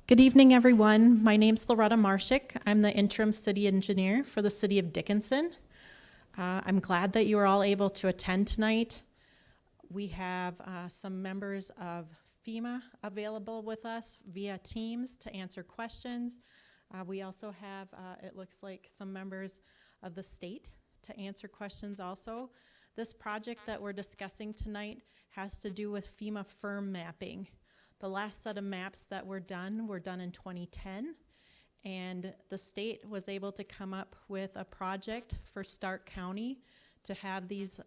Good evening, everyone. My name's Loretta Marshik. I'm the interim city engineer for the city of Dickinson. I'm glad that you are all able to attend tonight. We have some members of FEMA available with us via Teams to answer questions. We also have, it looks like, some members of the state to answer questions also. This project that we're discussing tonight has to do with FEMA firm mapping. The last set of maps that were done in 2010, and the state was able to come up with a project for Stark County to have these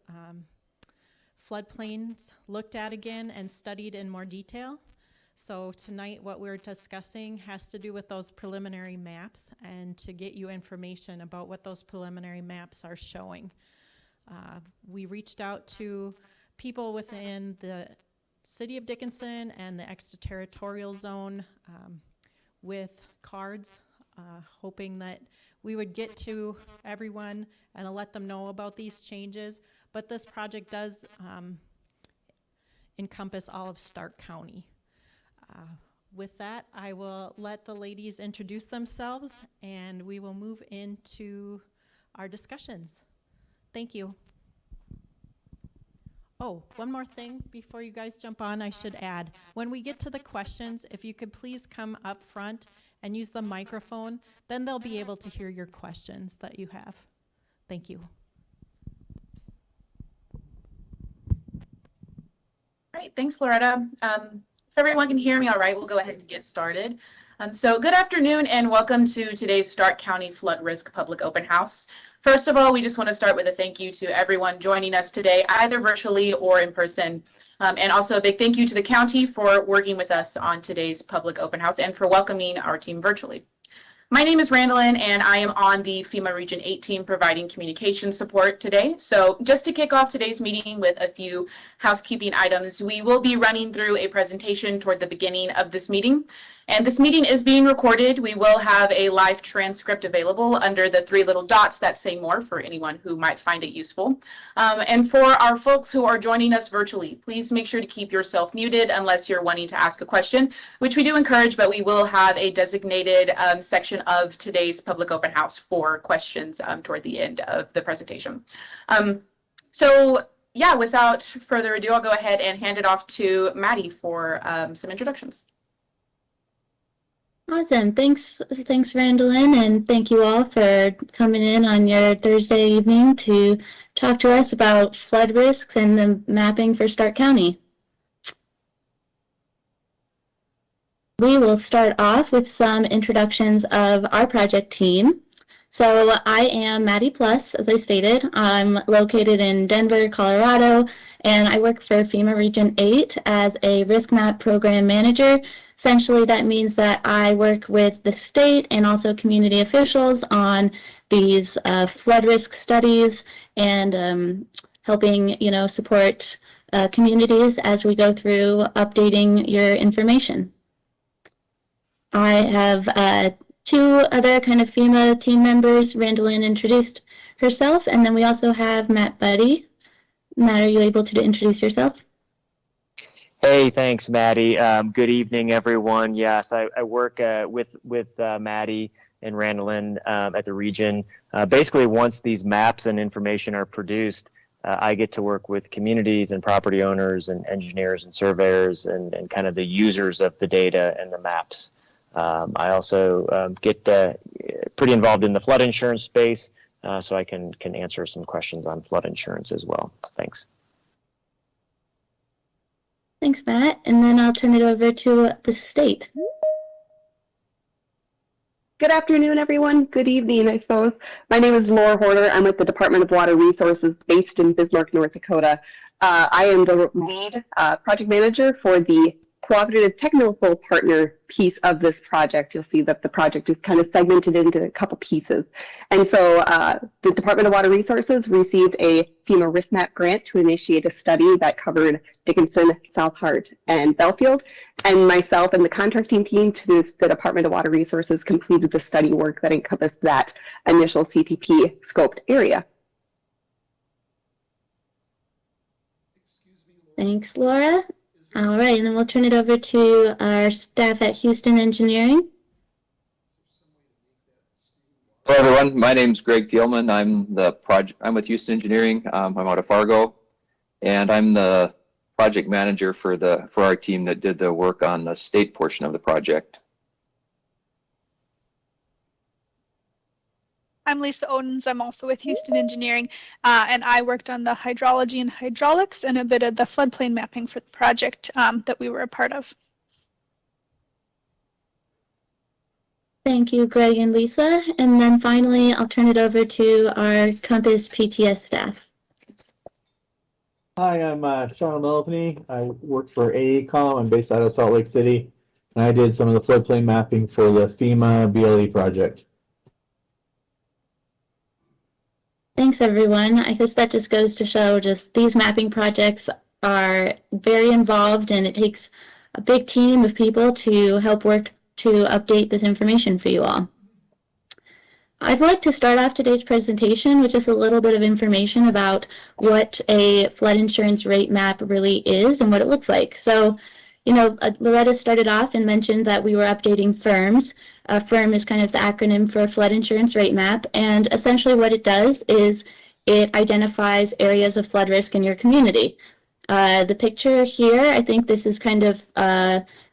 floodplains looked at again and studied in more detail. So tonight what we're discussing has to do with those preliminary maps and to get you information about what those preliminary maps are showing. We reached out to people within the City of Dickinson and the extraterritorial zone with cards, hoping that we would get to everyone and let them know about these changes. But this project does encompass all of Stark County. With that, I will let the ladies introduce themselves and we will move into our discussions. Thank you. Oh, one more thing before you guys jump on, I should add. When we get to the questions, if you could please come up front and use the microphone, then they'll be able to hear your questions that you have. Thank you. Great, thanks, Loretta. If everyone can hear me all right, we'll go ahead and get started. So good afternoon and welcome to today's Stark County Flood Risk Public Open House. First of all, we just want to start with a thank you to everyone joining us today, either virtually or in person. And also a big thank you to the county for working with us on today's public open house and for welcoming our team virtually. My name is Randolyn, and I am on the FEMA Region 8 team providing communication support today. So just to kick off today's meeting with a few housekeeping items, we will be running through a presentation toward the beginning of this meeting. And this meeting is being recorded. We will have a live transcript available under the three little dots that say more for anyone who might find it useful. And for our folks who are joining us virtually, please make sure to keep yourself muted unless you're wanting to ask a question, which we do encourage, but we will have a designated section of today's public open house for questions toward the end of the presentation. So yeah, without further ado, I'll go ahead and hand it off to Maddie for some introductions. Awesome. Thanks, Randolyn, and thank you all for coming in on your Thursday evening to talk to us about flood risks and the mapping for Stark County. We will start off with some introductions of our project team. So I am Maddie Plus, as I stated. I'm located in Denver, Colorado, and I work for FEMA Region 8 as a risk map program manager. Essentially, that means that I work with the state and also community officials on these flood risk studies and helping, support communities as we go through updating your information. I have two other kind of FEMA team members. Randolyn introduced herself, and then we also have Matt Buddy. Matt, are you able to introduce yourself? Hey, thanks, Maddie. Good evening, everyone. Yes, I work with Maddie and Randolyn at the region. Basically, once these maps and information are produced, I get to work with communities and property owners and engineers and surveyors and kind of the users of the data and the maps. I also get pretty involved in the flood insurance space, so I can answer some questions on flood insurance as well. Thanks. Thanks, Matt. And then I'll turn it over to the state. Good afternoon, everyone. Good evening, I suppose. My name is Laura Horner. I'm with the Department of Water Resources based in Bismarck, North Dakota. I am the lead project manager for the cooperative technical partner piece of this project. You'll see that the project is kind of segmented into a couple pieces. And so the Department of Water Resources received a FEMA risk map grant to initiate a study that covered Dickinson, South Hart, and Belfield. And myself and the contracting team to the Department of Water Resources completed the study work that encompassed that initial CTP scoped area. Thanks, Laura. All right, and then we'll turn it over to our staff at Houston Engineering. Hello, everyone. My name is Greg Thielman. I'm with Houston Engineering. I'm out of Fargo, and I'm the project manager for our team that did the work on the state portion of the project. I'm Lisa Odens. I'm also with Houston Engineering, and I worked on the hydrology and hydraulics and a bit of the floodplain mapping for the project that we were a part of. Thank you, Greg and Lisa. And then finally, I'll turn it over to our Compass PTS staff. Hi, I'm Sean Melvany. I work for AECOM. I'm based out of Salt Lake City, and I did some of the floodplain mapping for the FEMA BLE project. Thanks, everyone. I guess that just goes to show just these mapping projects are very involved, and it takes a big team of people to help work to update this information for you all. I'd like to start off today's presentation with just a little bit of information about what a flood insurance rate map really is and what it looks like. So, you know, Loretta started off and mentioned that we were updating FIRMs. FIRM is kind of the acronym for Flood Insurance Rate Map, and essentially what it does is it identifies areas of flood risk in your community. The picture here, I think this is kind of,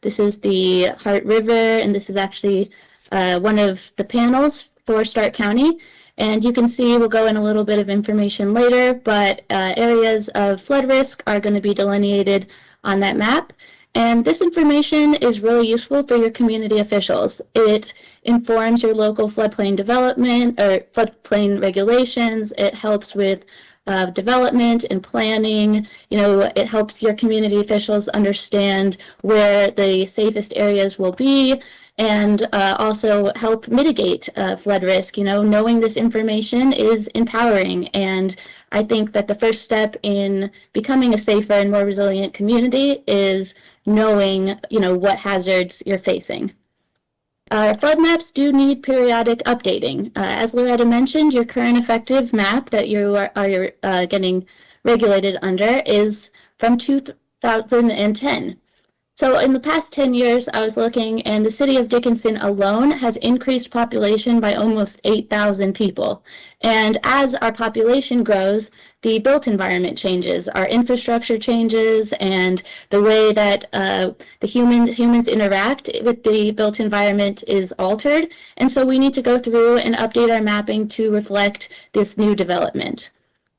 this is the Heart River, and this is actually one of the panels for Stark County. And you can see, we'll go in a little bit of information later, but areas of flood risk are going to be delineated on that map. And this information is really useful for your community officials. It informs your local floodplain development or floodplain regulations. It helps with development and planning. You know, it helps your community officials understand where the safest areas will be, and also help mitigate flood risk. You know, knowing this information is empowering, and I think that the first step in becoming a safer and more resilient community is knowing, you know, what hazards you're facing. Flood maps do need periodic updating. As Loretta mentioned, your current effective map that you are getting regulated under is from 2010. So in the past 10 years, I was looking, and the city of Dickinson alone has increased population by almost 8,000 people. And as our population grows, the built environment changes, our infrastructure changes, and the way that the humans interact with the built environment is altered. And so we need to go through and update our mapping to reflect this new development.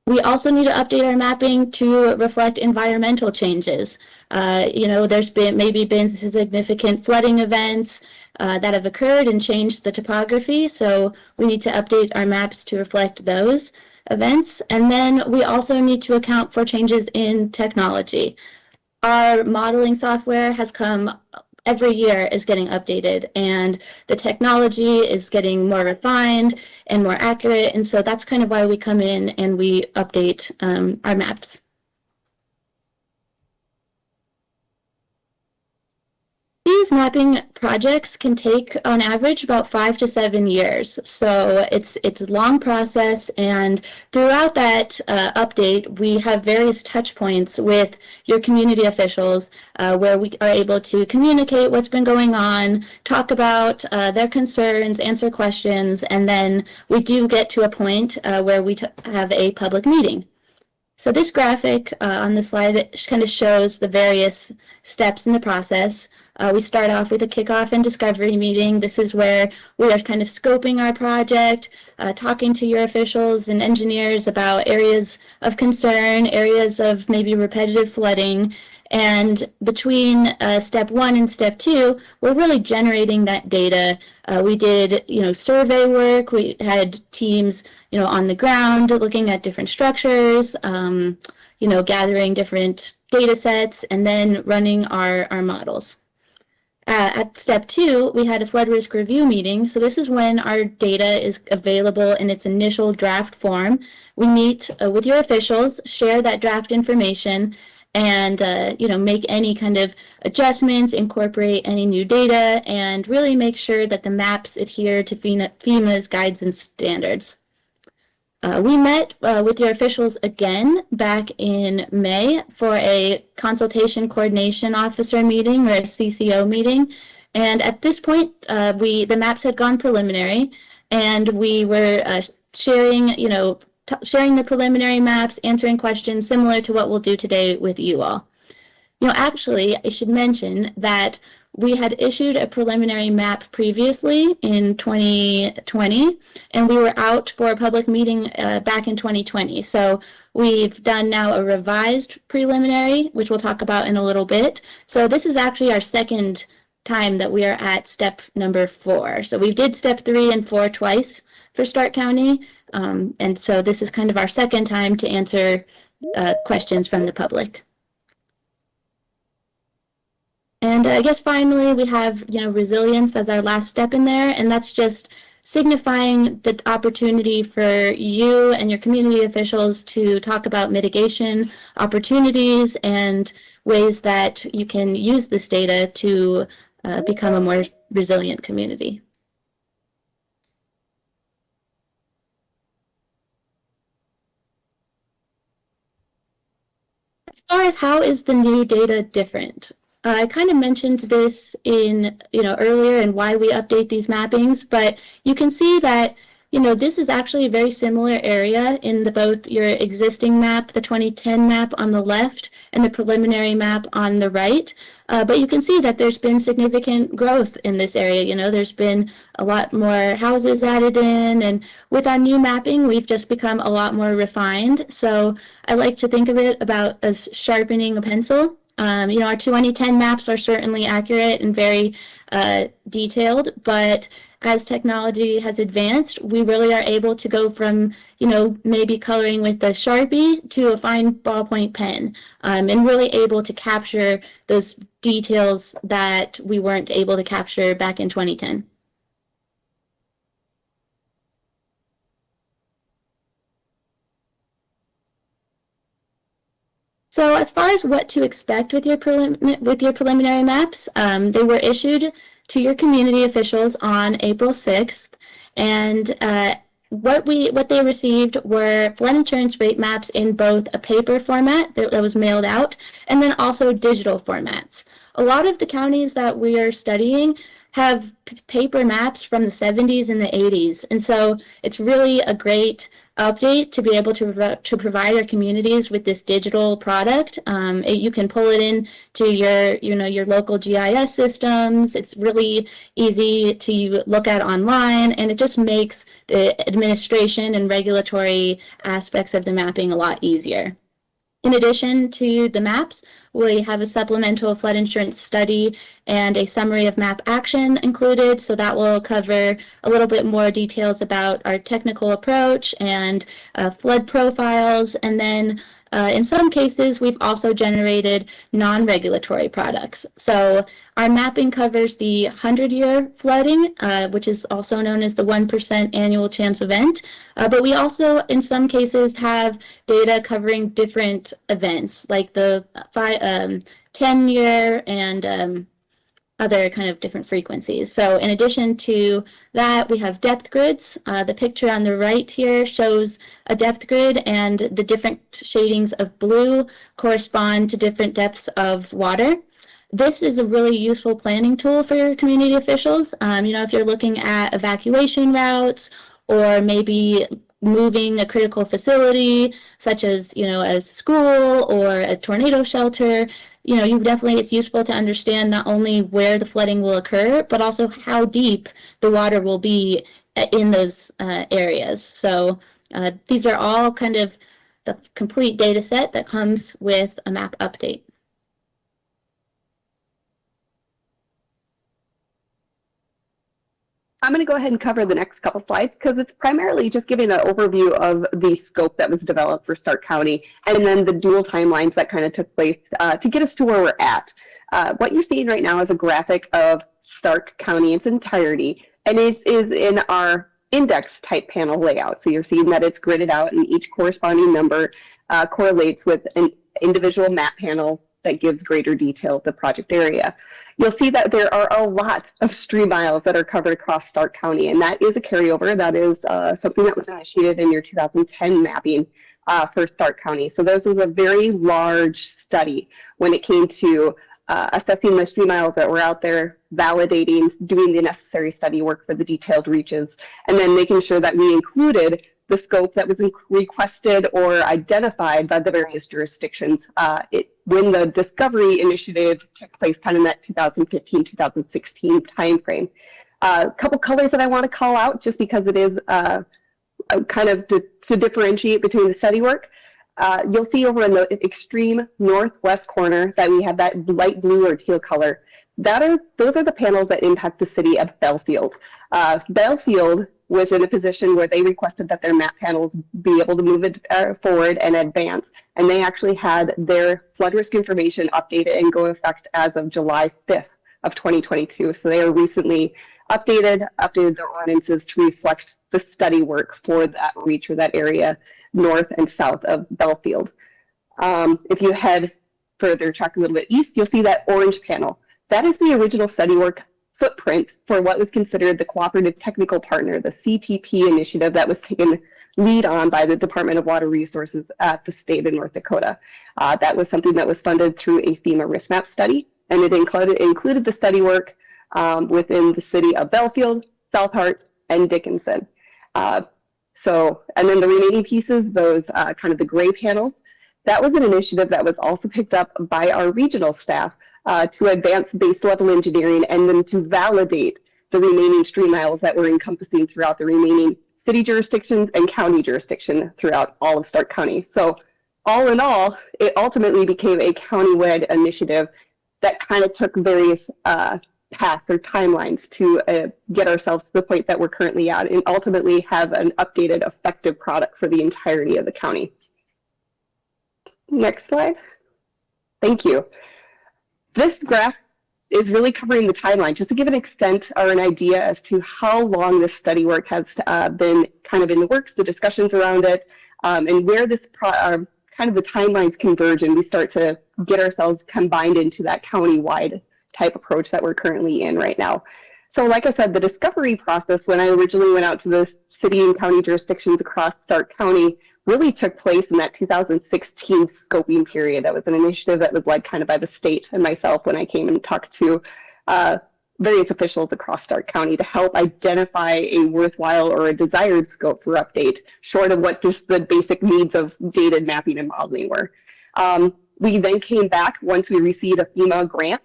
We also need to update our mapping to reflect environmental changes. You know, there's maybe been significant flooding events that have occurred and changed the topography, so we need to update our maps to reflect those events. And then we also need to account for changes in technology. Our modeling software has come every year is getting updated, and the technology is getting more refined and more accurate, and so that's kind of why we come in and we update our maps. These mapping projects can take, on average, about 5 to 7 years. So it's a long process, and throughout that update, we have various touch points with your community officials where we are able to communicate what's been going on, talk about their concerns, answer questions, and then we do get to a point where we have a public meeting. So this graphic on the slide kind of shows the various steps in the process. We start off with a kickoff and discovery meeting. This is where we are kind of scoping our project, talking to your officials and engineers about areas of concern, areas of maybe repetitive flooding. And between step 1 and step 2, we're really generating that data. We did, you know, survey work. We had teams, you know, on the ground looking at different structures, you know, gathering different data sets, and then running our models. At step 2, we had a flood risk review meeting. So this is when our data is available in its initial draft form. We meet with your officials, share that draft information, and you know, make any kind of adjustments, incorporate any new data, and really make sure that the maps adhere to FEMA's guides and standards. We met with your officials again back in May for a consultation coordination officer meeting, or a CCO meeting. And at this point, the maps had gone preliminary, and we were sharing, sharing the preliminary maps, answering questions similar to what we'll do today with you all. Actually, I should mention that we had issued a preliminary map previously in 2020, and we were out for a public meeting back in 2020. So we've done now a revised preliminary, which we'll talk about in a little bit. So this is actually our second time that we are at step number 4. So we did step 3 and 4 twice for Stark County. And so this is kind of our second time to answer questions from the public. And I guess finally we have, resilience as our last step in there, and that's just signifying the opportunity for you and your community officials to talk about mitigation opportunities and ways that you can use this data to become a more resilient community. As far as how is the new data different? I kind of mentioned this in, earlier and why we update these mappings, but you can see that, this is actually a very similar area in both your existing map, the 2010 map on the left, and the preliminary map on the right. But you can see that there's been significant growth in this area. There's been a lot more houses added in, and with our new mapping, we've just become a lot more refined. So I like to think of it about as sharpening a pencil. Our 2010 maps are certainly accurate and very detailed, but as technology has advanced, we really are able to go from, maybe coloring with the Sharpie to a fine ballpoint pen, and really able to capture those details that we weren't able to capture back in 2010. So as far as what to expect with your preliminary maps, they were issued to your community officials on April 6th, and what they received were flood insurance rate maps in both a paper format that was mailed out, and then also digital formats. A lot of the counties that we are studying have paper maps from the 70s and the 80s, and so it's really a great update to be able to provide our communities with this digital product. You can pull it in to your local GIS systems. It's really easy to look at online, and it just makes the administration and regulatory aspects of the mapping a lot easier. In addition to the maps, we have a supplemental flood insurance study and a summary of map action included, so that will cover a little bit more details about our technical approach and flood profiles, and then in some cases, we've also generated non-regulatory products. So our mapping covers the 100-year flooding, which is also known as the 1% annual chance event. But we also, in some cases, have data covering different events, like the 10-year and other kind of different frequencies. So in addition to that, we have depth grids. The picture on the right here shows a depth grid, and the different shadings of blue correspond to different depths of water. This is a really useful planning tool for your community officials. If you're looking at evacuation routes, or maybe moving a critical facility, such as, a school or a tornado shelter, it's useful to understand not only where the flooding will occur, but also how deep the water will be in those areas. So these are all kind of the complete data set that comes with a map update. I'm going to go ahead and cover the next couple slides because it's primarily just giving an overview of the scope that was developed for Stark County and then the dual timelines that kind of took place to get us to where we're at. What you're seeing right now is a graphic of Stark County in its entirety, and it is in our index type panel layout. So you're seeing that it's gridded out and each corresponding number correlates with an individual map panel that gives greater detail of the project area. You'll see that there are a lot of stream miles that are covered across Stark County, and that is a carryover. That is something that was initiated in your 2010 mapping for Stark County. So this was a very large study when it came to assessing the stream miles that were out there, validating, doing the necessary study work for the detailed reaches, and then making sure that we included the scope that was requested or identified by the various jurisdictions when the Discovery Initiative took place kind of in that 2015-2016 timeframe. A couple colors that I want to call out just because it is kind of to differentiate between the study work. You'll see over in the extreme northwest corner that we have that light blue or teal color. Those are the panels that impact the city of Belfield. Belfield was in a position where they requested that their map panels be able to move it forward and advance. And they actually had their flood risk information updated and go effect as of July 5th of 2022. So they are recently updated their ordinances to reflect the study work for that reach or that area north and south of Belfield. If you head further, track a little bit east, you'll see that orange panel. That is the original study work footprint for what was considered the Cooperative Technical Partner, the CTP initiative that was taken lead on by the Department of Water Resources at the state of North Dakota. That was something that was funded through a FEMA risk map study, and it included the study work within the city of Belfield, South Hart, and Dickinson. And then the remaining pieces, those kind of the gray panels, that was an initiative that was also picked up by our regional staff to advance base level engineering and then to validate the remaining stream miles that were encompassing throughout the remaining city jurisdictions and county jurisdiction throughout all of Stark County. So all in all, it ultimately became a county-wide initiative that kind of took various paths or timelines to get ourselves to the point that we're currently at and ultimately have an updated, effective product for the entirety of the county. Next slide. Thank you. This graph is really covering the timeline, just to give an extent or an idea as to how long this study work has been kind of in the works, the discussions around it, and where this kind of the timelines converge and we start to get ourselves combined into that county-wide type approach that we're currently in right now. So like I said, the discovery process when I originally went out to the city and county jurisdictions across Stark County really took place in that 2016 scoping period. That was an initiative that was led kind of by the state and myself when I came and talked to various officials across Stark County to help identify a worthwhile or a desired scope for update, short of what just the basic needs of data mapping and modeling were. We then came back once we received a FEMA grant,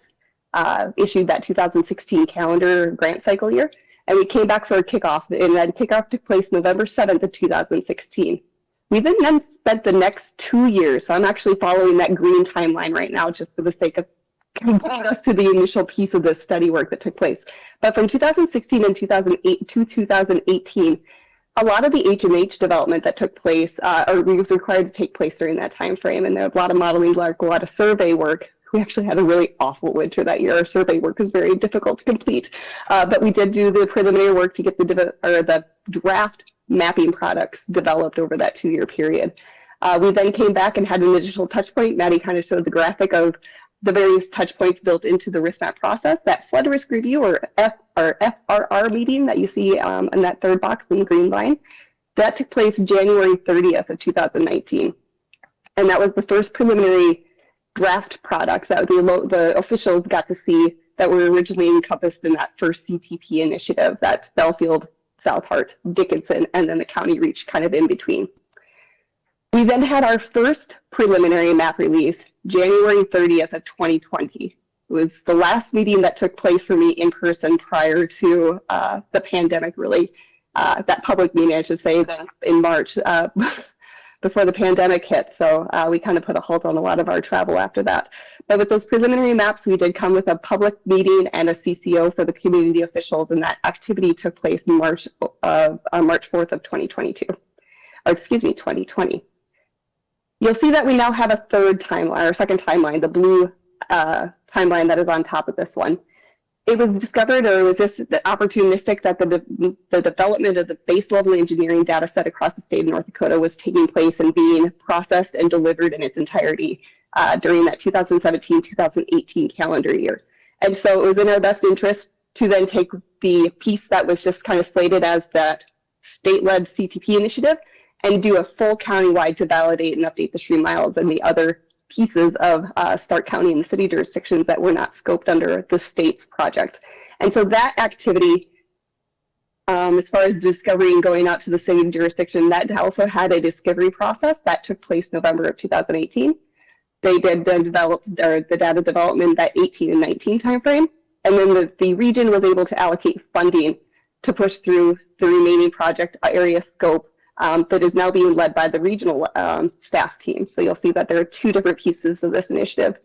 issued that 2016 calendar grant cycle year, and we came back for a kickoff, and that kickoff took place November 7th of 2016. We then spent the next 2 years, so I'm actually following that green timeline right now just for the sake of getting us to the initial piece of this study work that took place. But from 2016 and 2008 to 2018, a lot of the HMH development that took place or was required to take place during that time frame, and there was a lot of modeling work, a lot of survey work. We actually had a really awful winter that year. Our survey work was very difficult to complete, but we did do the preliminary work to get the draft mapping products developed over that 2-year period. We then came back and had an additional touch point. Maddie kind of showed the graphic of the various touch points built into the risk map process. That flood risk review or FRR meeting that you see in that third box in the green line, that took place January 30th of 2019. And that was the first preliminary draft products that the officials got to see that were originally encompassed in that first CTP initiative, that Belfield, South Hart, Dickinson, and then the county reach kind of in between. We then had our first preliminary map release, January 30th of 2020. It was the last meeting that took place for me in person prior to the pandemic, really. That public meeting, I should say, in March, before the pandemic hit. So we kind of put a halt on a lot of our travel after that. But with those preliminary maps, we did come with a public meeting and a CCO for the community officials, and that activity took place in March 4th of 2022, or excuse me, 2020. You'll see that we now have a third timeline, or second timeline, the blue timeline that is on top of this one. it was discovered, or was this opportunistic, that the development of the base level engineering data set across the state of North Dakota was taking place and being processed and delivered in its entirety during that 2017-2018 calendar year. And so it was in our best interest to then take the piece that was just kind of slated as that state-led CTP initiative and do a full countywide to validate and update the stream miles and the other pieces of Stark County and the city jurisdictions that were not scoped under the state's project. And so that activity, as far as discovery and going out to the city jurisdiction, that also had a discovery process that took place November of 2018. They did then develop the data development that 18 and 19 timeframe. And then the region was able to allocate funding to push through the remaining project area scope that is now being led by the regional staff team. So you'll see that there are two different pieces of this initiative.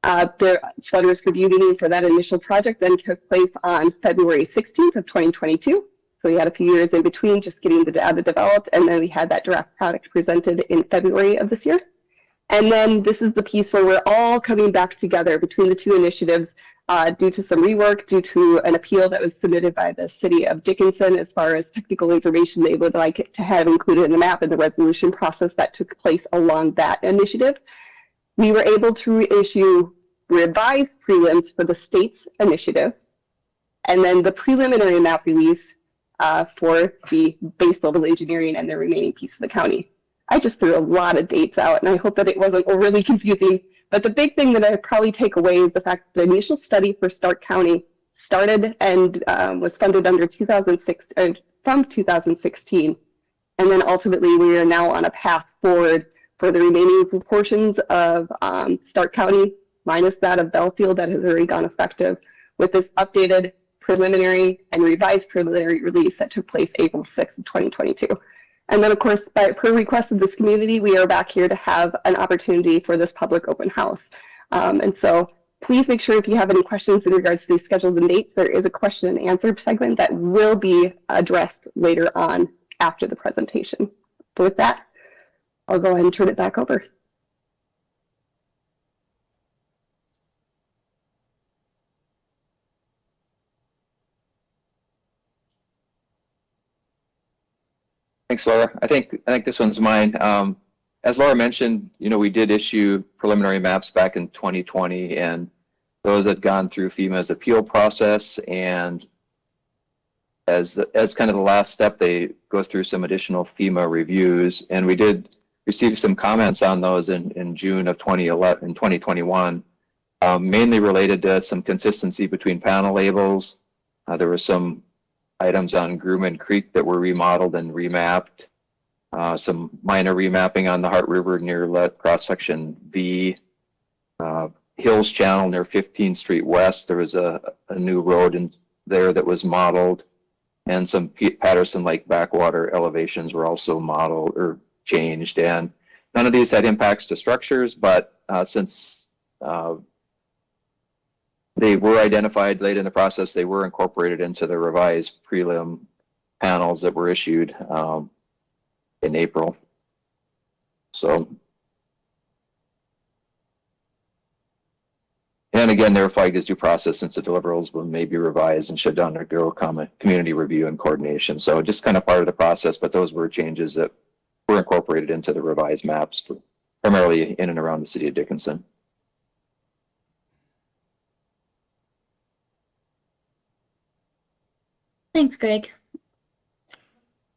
The flood risk review meeting for that initial project then took place on February 16th of 2022. So we had a few years in between just getting the data developed, and then we had that draft product presented in February of this year. And then this is the piece where we're all coming back together between the two initiatives due to some rework, due to an appeal that was submitted by the city of Dickinson as far as technical information they would like to have included in the map and the resolution process that took place along that initiative. We were able to issue revised prelims for the state's initiative, and then the preliminary map release for the base level engineering and the remaining piece of the county. I just threw a lot of dates out, and I hope that it wasn't overly confusing. But the big thing that I probably take away is the fact that the initial study for Stark County started and was funded under 2006 from 2016, and then ultimately we are now on a path forward for the remaining proportions of Stark County, minus that of Belfield that has already gone effective, with this updated preliminary and revised preliminary release that took place April 6th of 2022. And then, of course, per request of this community, we are back here to have an opportunity for this public open house. And so please make sure if you have any questions in regards to these schedules and dates, there is a question and answer segment that will be addressed later on after the presentation. But with that, I'll go ahead and turn it back over. Thanks, Laura. I think this one's mine. As Laura mentioned, we did issue preliminary maps back in 2020, and those had gone through FEMA's appeal process. And as kind of the last step, they go through some additional FEMA reviews, and we did receive some comments on those in June of 2021, mainly related to some consistency between panel labels. There were some items on Grumman Creek that were remodeled and remapped. Some minor remapping on the Heart River near cross section V. Hills Channel near 15th Street West, there was a new road in there that was modeled, and some Patterson Lake backwater elevations were also modeled or changed. And none of these had impacts to structures, but since they were identified late in the process, they were incorporated into the revised prelim panels that were issued in April. So, and again, they're flagged as due process since the deliverables may be revised and should undergo community review and coordination. So just kind of part of the process, but those were changes that were incorporated into the revised maps, primarily in and around the city of Dickinson. Thanks, Greg.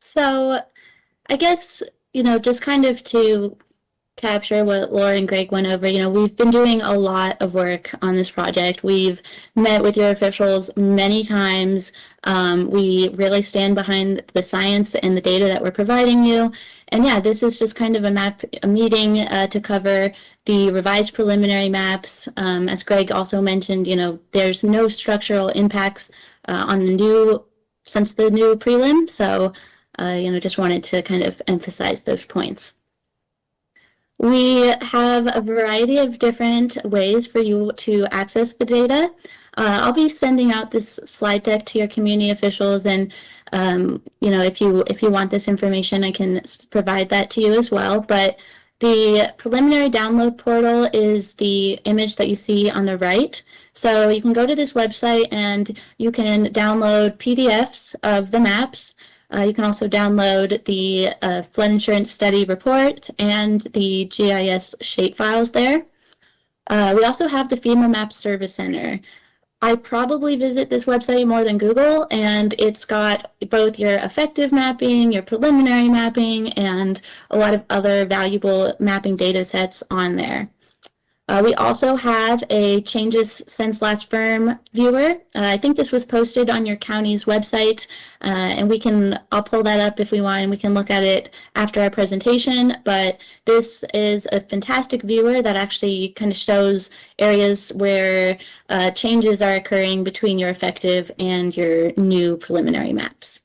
So I guess, just kind of to capture what Laura and Greg went over, we've been doing a lot of work on this project. We've met with your officials many times. We really stand behind the science and the data that we're providing you. And yeah, this is just kind of a meeting to cover the revised preliminary maps. As Greg also mentioned, there's no structural impacts since the new prelim. So, just wanted to kind of emphasize those points. We have a variety of different ways for you to access the data. I'll be sending out this slide deck to your community officials, and if you want this information, I can provide that to you as well. But the preliminary download portal is the image that you see on the right. So you can go to this website and you can download PDFs of the maps. You can also download the flood insurance study report and the GIS shapefiles there. We also have the FEMA Map Service Center. I probably visit this website more than Google, and it's got both your effective mapping, your preliminary mapping, and a lot of other valuable mapping data sets on there. We also have a changes since last firm viewer. I think this was posted on your county's website, and I'll pull that up if we want, and we can look at it after our presentation. But this is a fantastic viewer that actually kind of shows areas where changes are occurring between your effective and your new preliminary maps.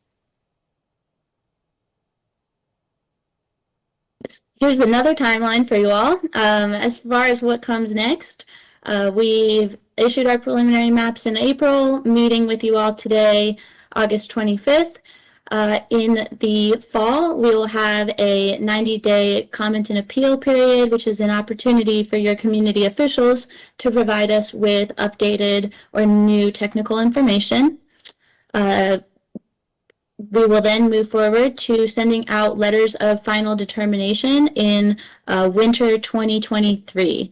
Here's another timeline for you all. As far as what comes next, we've issued our preliminary maps in April, meeting with you all today, August 25th. In the fall, we will have a 90-day comment and appeal period, which is an opportunity for your community officials to provide us with updated or new technical information. We will then move forward to sending out letters of final determination in winter 2023.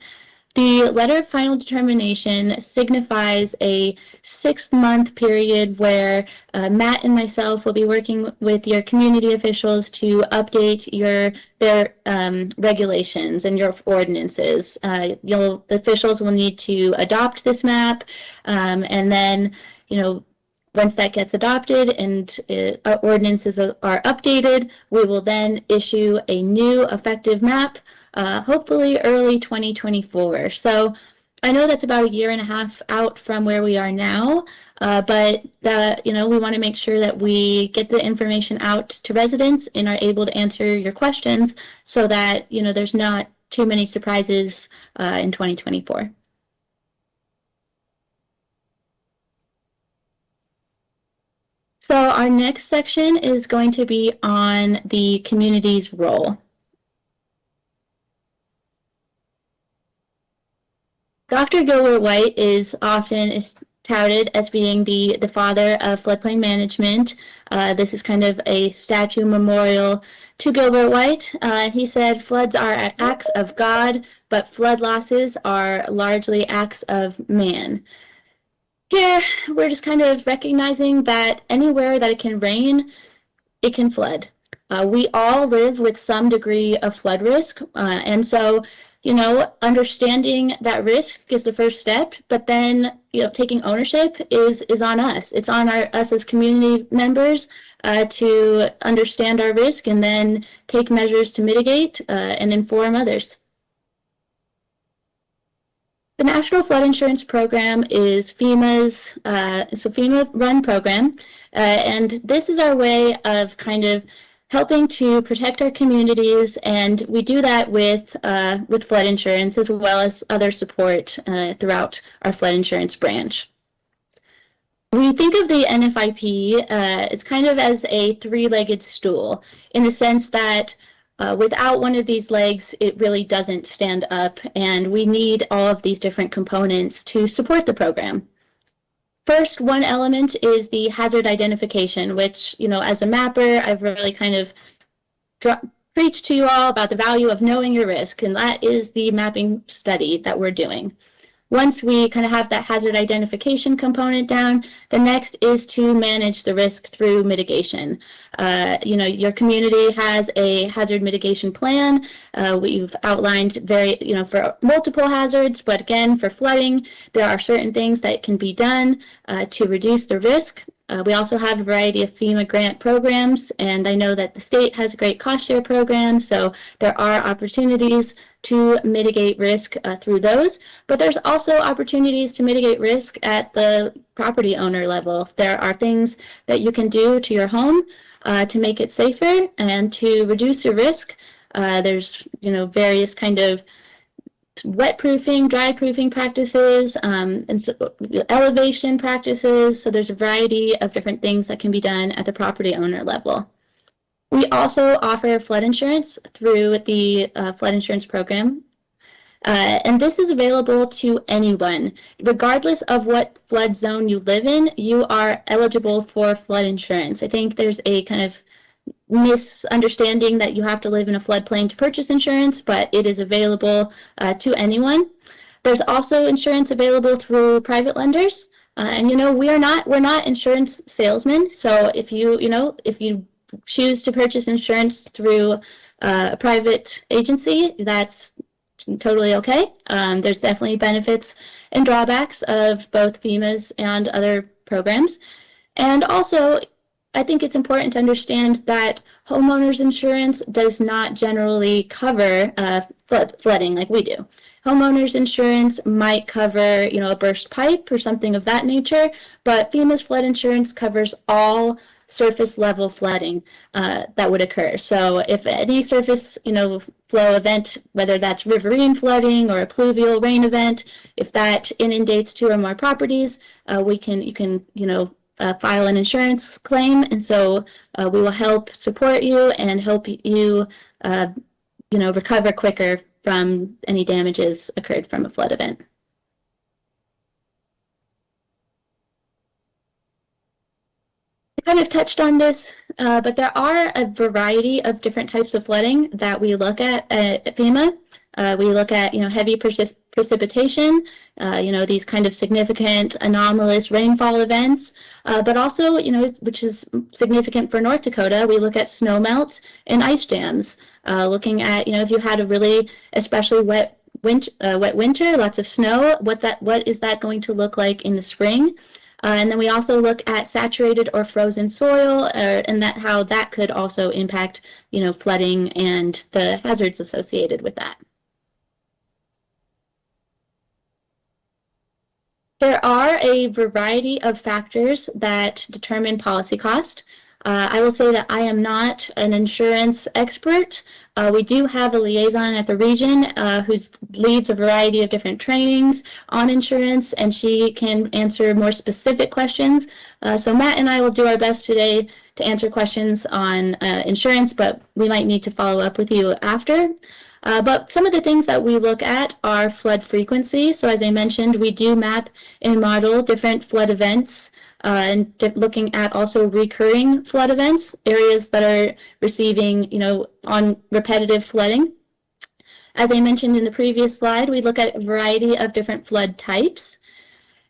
The letter of final determination signifies a 6-month period where Matt and myself will be working with your community officials to update their regulations and your ordinances. The officials will need to adopt this map, and then, once that gets adopted and ordinances are updated, we will then issue a new effective map, hopefully early 2024. So I know that's about 1.5 years out from where we are now, but we want to make sure that we get the information out to residents and are able to answer your questions so that there's not too many surprises in 2024. So our next section is going to be on the community's role. Dr. Gilbert White is often touted as being the father of floodplain management. This is kind of a statue memorial to Gilbert White. He said, "Floods are acts of God, but flood losses are largely acts of man." Here, we're just kind of recognizing that anywhere that it can rain, it can flood. We all live with some degree of flood risk, and so, understanding that risk is the first step, but then, taking ownership is on us. It's on us as community members to understand our risk and then take measures to mitigate and inform others. The National Flood Insurance Program is FEMA's, it's a FEMA-run program, and this is our way of kind of helping to protect our communities, and we do that with flood insurance as well as other support throughout our flood insurance branch. We think of the NFIP, it's kind of as a 3-legged stool in the sense that without one of these legs, it really doesn't stand up, and we need all of these different components to support the program. First, one element is the hazard identification, which, as a mapper, I've really kind of preached to you all about the value of knowing your risk, and that is the mapping study that we're doing. Once we kind of have that hazard identification component down, the next is to manage the risk through mitigation. Your community has a hazard mitigation plan. We've outlined for multiple hazards, but again, for flooding, there are certain things that can be done to reduce the risk. We also have a variety of FEMA grant programs, and I know that the state has a great cost share program, so there are opportunities to mitigate risk through those, but there's also opportunities to mitigate risk at the property owner level. There are things that you can do to your home to make it safer and to reduce your risk. There's various kind of wet proofing, dry proofing practices, and so elevation practices. So there's a variety of different things that can be done at the property owner level. We also offer flood insurance through the flood insurance program. And this is available to anyone. Regardless of what flood zone you live in, you are eligible for flood insurance. I think there's a kind of misunderstanding that you have to live in a floodplain to purchase insurance, but it is available to anyone. There's also insurance available through private lenders. And we're not insurance salesmen. So if you choose to purchase insurance through a private agency, that's totally okay. There's definitely benefits and drawbacks of both FEMA's and other programs. And also, I think it's important to understand that homeowners insurance does not generally cover flooding like we do. Homeowners insurance might cover, a burst pipe or something of that nature, but FEMA's flood insurance covers all surface level flooding that would occur. So if any surface, flow event, whether that's riverine flooding or a pluvial rain event, if that inundates 2 or more properties, you can file an insurance claim, and so we will help support you and help you, recover quicker from any damages occurred from a flood event. I kind of touched on this, but there are a variety of different types of flooding that we look at FEMA. We look at, heavy precipitation, these kind of significant anomalous rainfall events, but also, which is significant for North Dakota, we look at snowmelt and ice jams, looking at, if you had a really especially wet winter, lots of snow, what is that going to look like in the spring? And then we also look at saturated or frozen soil, and how that could also impact, flooding and the hazards associated with that. There are a variety of factors that determine policy cost. I will say that I am not an insurance expert. We do have a liaison at the region who leads a variety of different trainings on insurance, and she can answer more specific questions. So Matt and I will do our best today to answer questions on insurance, but we might need to follow up with you after. But some of the things that we look at are flood frequency. So as I mentioned, we do map and model different flood events, and looking at also recurring flood events, areas that are receiving, on repetitive flooding. As I mentioned in the previous slide, we look at a variety of different flood types.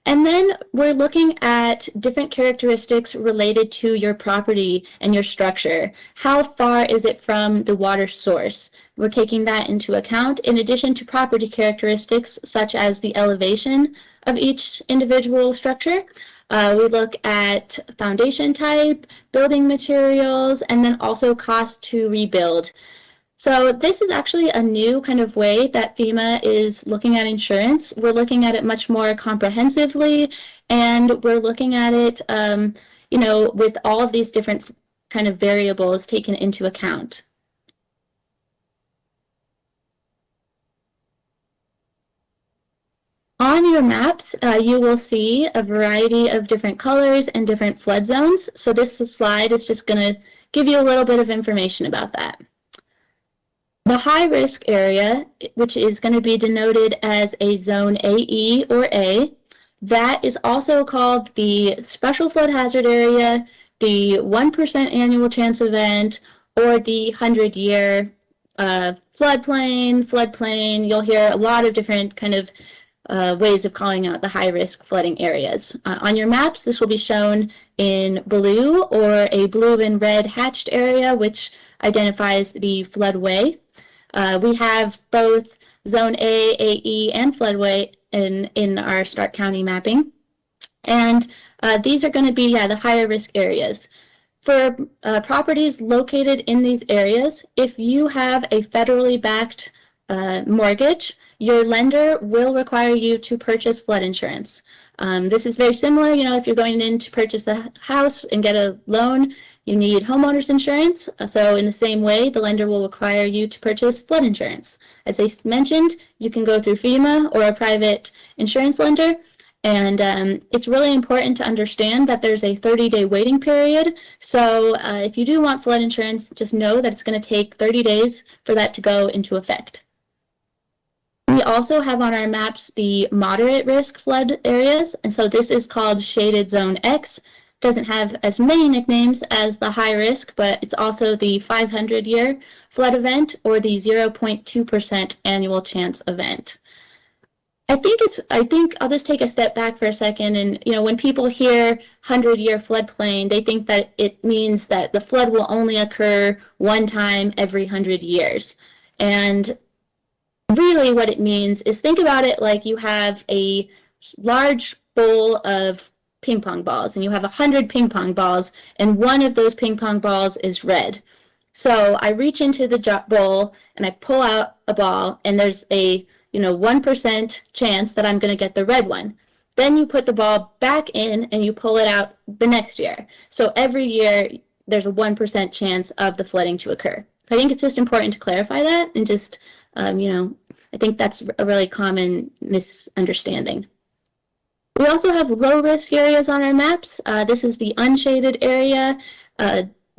And then we're looking at different characteristics related to your property and your structure. How far is it from the water source? We're taking that into account in addition to property characteristics such as the elevation of each individual structure. We look at foundation type, building materials, and then also cost to rebuild. So this is actually a new kind of way that FEMA is looking at insurance. We're looking at it much more comprehensively, and we're looking at it, with all of these different kind of variables taken into account. On your maps, you will see a variety of different colors and different flood zones. So this slide is just going to give you a little bit of information about that. The high-risk area, which is going to be denoted as a zone AE or A, that is also called the special flood hazard area, the 1% annual chance event, or the 100-year floodplain. You'll hear a lot of different kind of ways of calling out the high-risk flooding areas. On your maps, this will be shown in blue or a blue and red hatched area, which identifies the floodway. We have both Zone A, AE, and floodway in our Stark County mapping. And these are going to be, the higher risk areas. For properties located in these areas, if you have a federally backed mortgage, your lender will require you to purchase flood insurance. This is very similar, if you're going in to purchase a house and get a loan, you need homeowners insurance. So in the same way, the lender will require you to purchase flood insurance. As I mentioned, you can go through FEMA or a private insurance lender. And it's really important to understand that there's a 30-day waiting period. So if you do want flood insurance, just know that it's going to take 30 days for that to go into effect. We also have on our maps the moderate risk flood areas, and so this is called Shaded Zone X. Doesn't have as many nicknames as the high risk, but it's also the 500-year flood event or the 0.2% annual chance event. I think I'll just take a step back for a second, and when people hear 100-year floodplain, they think that it means that the flood will only occur one time every 100 years. And really what it means is, think about it like you have a large bowl of ping pong balls, and you have 100 ping pong balls, and one of those ping pong balls is red. So I reach into the bowl and I pull out a ball, and there's a 1% chance that I'm going to get the red one. Then you put the ball back in and you pull it out the next year. So every year there's a 1% chance of the flooding to occur. I think it's just important to clarify that, and just I think that's a really common misunderstanding. We also have low risk areas on our maps. This is the unshaded area.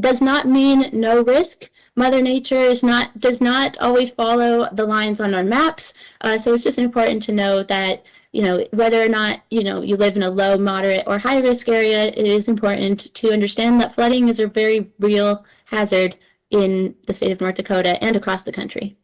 Does not mean no risk. Mother Nature does not always follow the lines on our maps. So it's just important to know that whether or not you live in a low, moderate, or high risk area, it is important to understand that flooding is a very real hazard in the state of North Dakota and across the country.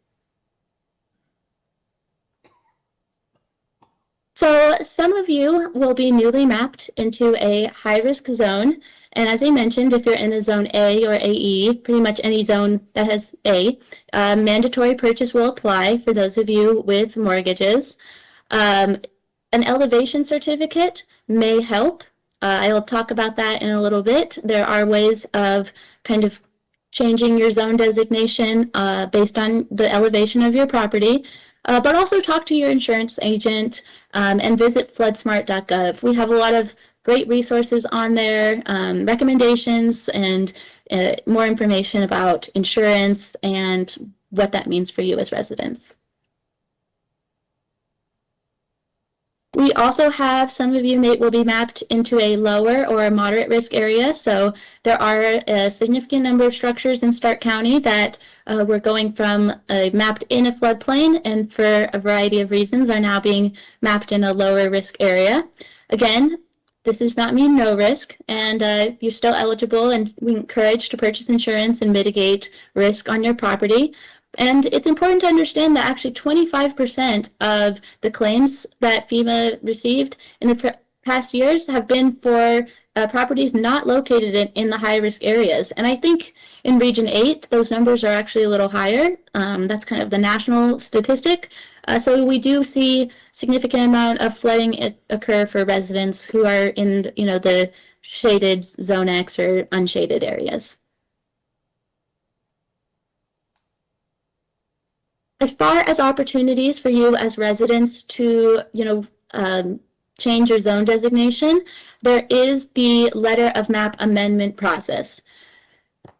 So some of you will be newly mapped into a high-risk zone. And as I mentioned, if you're in a zone A or AE, pretty much any zone that has A, mandatory purchase will apply for those of you with mortgages. An elevation certificate may help. I'll talk about that in a little bit. There are ways of kind of changing your zone designation based on the elevation of your property. But also talk to your insurance agent and visit floodsmart.gov. We have a lot of great resources on there, recommendations, and more information about insurance and what that means for you as residents. We also have, some of you will be mapped into a lower or a moderate risk area. So there are a significant number of structures in Stark County that we're going from mapped in a floodplain, and for a variety of reasons are now being mapped in a lower risk area. Again, this does not mean no risk, and you're still eligible and we encourage to purchase insurance and mitigate risk on your property. And it's important to understand that actually 25% of the claims that FEMA received in the past years have been for properties not located in the high-risk areas. And I think in Region 8, those numbers are actually a little higher. That's kind of the national statistic. So we do see significant amount of flooding occur for residents who are in the shaded Zone X or unshaded areas. As far as opportunities for you as residents to, change your zone designation, there is the letter of map amendment process.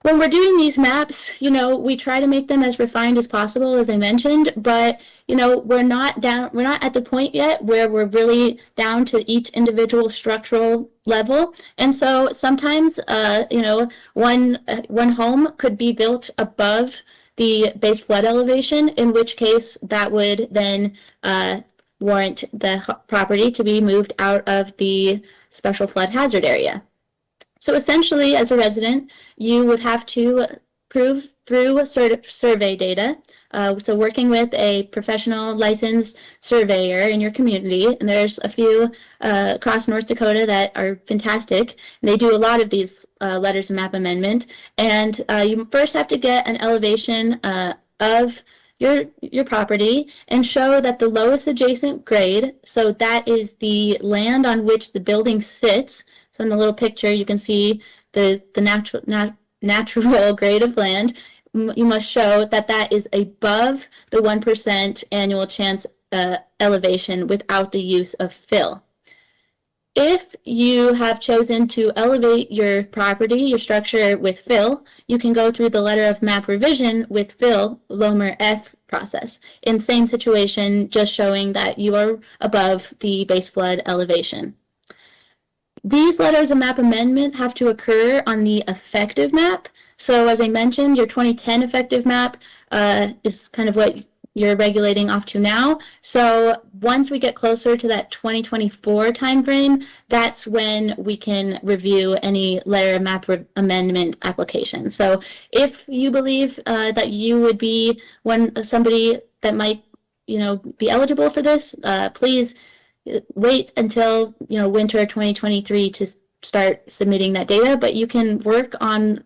When we're doing these maps, we try to make them as refined as possible, as I mentioned, but we're not at the point yet where we're really down to each individual structural level. And so sometimes, one home could be built above the base flood elevation, in which case that would then warrant the property to be moved out of the special flood hazard area. So essentially, as a resident, you would have to prove through survey data, so working with a professional licensed surveyor in your community, and there's a few across North Dakota that are fantastic. They do a lot of these letters of map amendment, and you first have to get an elevation of your property and show that the lowest adjacent grade, so that is the land on which the building sits. So in the little picture, you can see the natural grade of land. You must show that that is above the 1% annual chance elevation without the use of fill. If you have chosen to elevate your property, your structure with fill, you can go through the letter of map revision with fill, LOMR F process. In the same situation, just showing that you are above the base flood elevation. These letters of map amendment have to occur on the effective map. So as I mentioned, your 2010 effective map is kind of what you're regulating off to now. So once we get closer to that 2024 timeframe, that's when we can review any layer of map amendment applications. So if you believe that you would be somebody that might, be eligible for this, please wait until winter 2023 to start submitting that data. But you can work on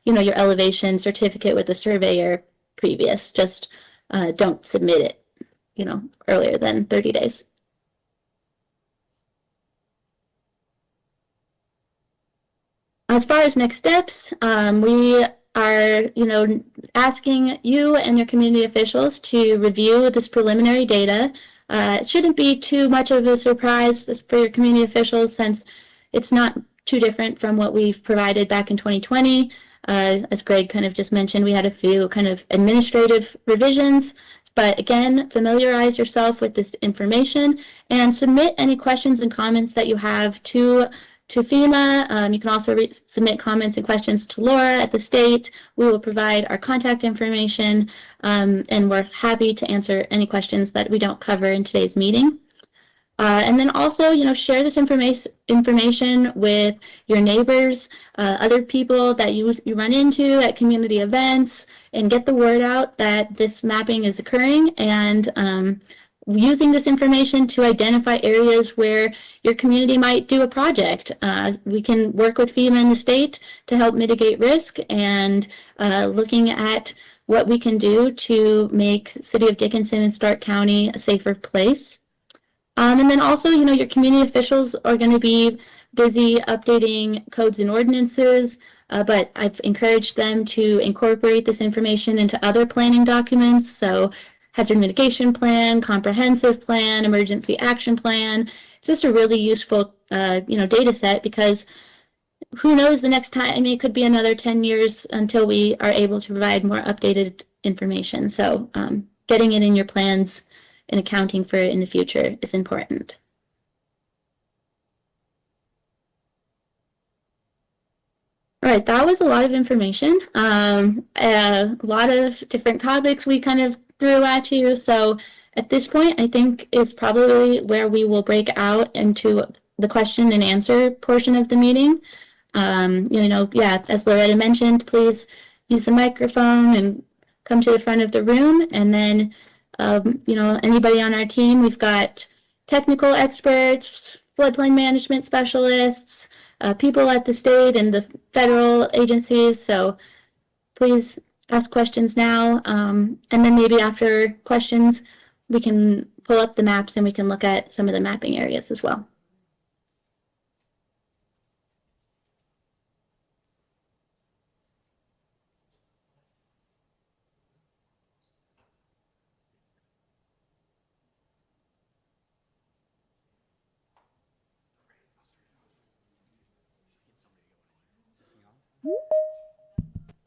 your elevation certificate with the surveyor previous. Just don't submit it, earlier than 30 days. As far as next steps, we are, asking you and your community officials to review this preliminary data. It shouldn't be too much of a surprise for your community officials since it's not too different from what we've provided back in 2020. As Greg kind of just mentioned, we had a few kind of administrative revisions. But again, familiarize yourself with this information and submit any questions and comments that you have to FEMA. You can also submit comments and questions to Laura at the state. We will provide our contact information, and we're happy to answer any questions that we don't cover in today's meeting. And then also, share this information with your neighbors, other people that you run into at community events, and get the word out that this mapping is occurring, and using this information to identify areas where your community might do a project. We can work with FEMA and the state to help mitigate risk, and looking at what we can do to make City of Dickinson and Stark County a safer place. And then also, your community officials are going to be busy updating codes and ordinances, but I've encouraged them to incorporate this information into other planning documents. So hazard mitigation plan, comprehensive plan, emergency action plan. It's just a really useful, data set, because who knows the next time, it could be another 10 years until we are able to provide more updated information. So getting it in your plans and accounting for it in the future is important. All right, that was a lot of information. A lot of different topics we kind of threw at you. So at this point, I think is probably where we will break out into the question and answer portion of the meeting. As Loretta mentioned, please use the microphone and come to the front of the room. And then, anybody on our team, we've got technical experts, floodplain management specialists, people at the state and the federal agencies. So please ask questions now. And then maybe after questions, we can pull up the maps and we can look at some of the mapping areas as well.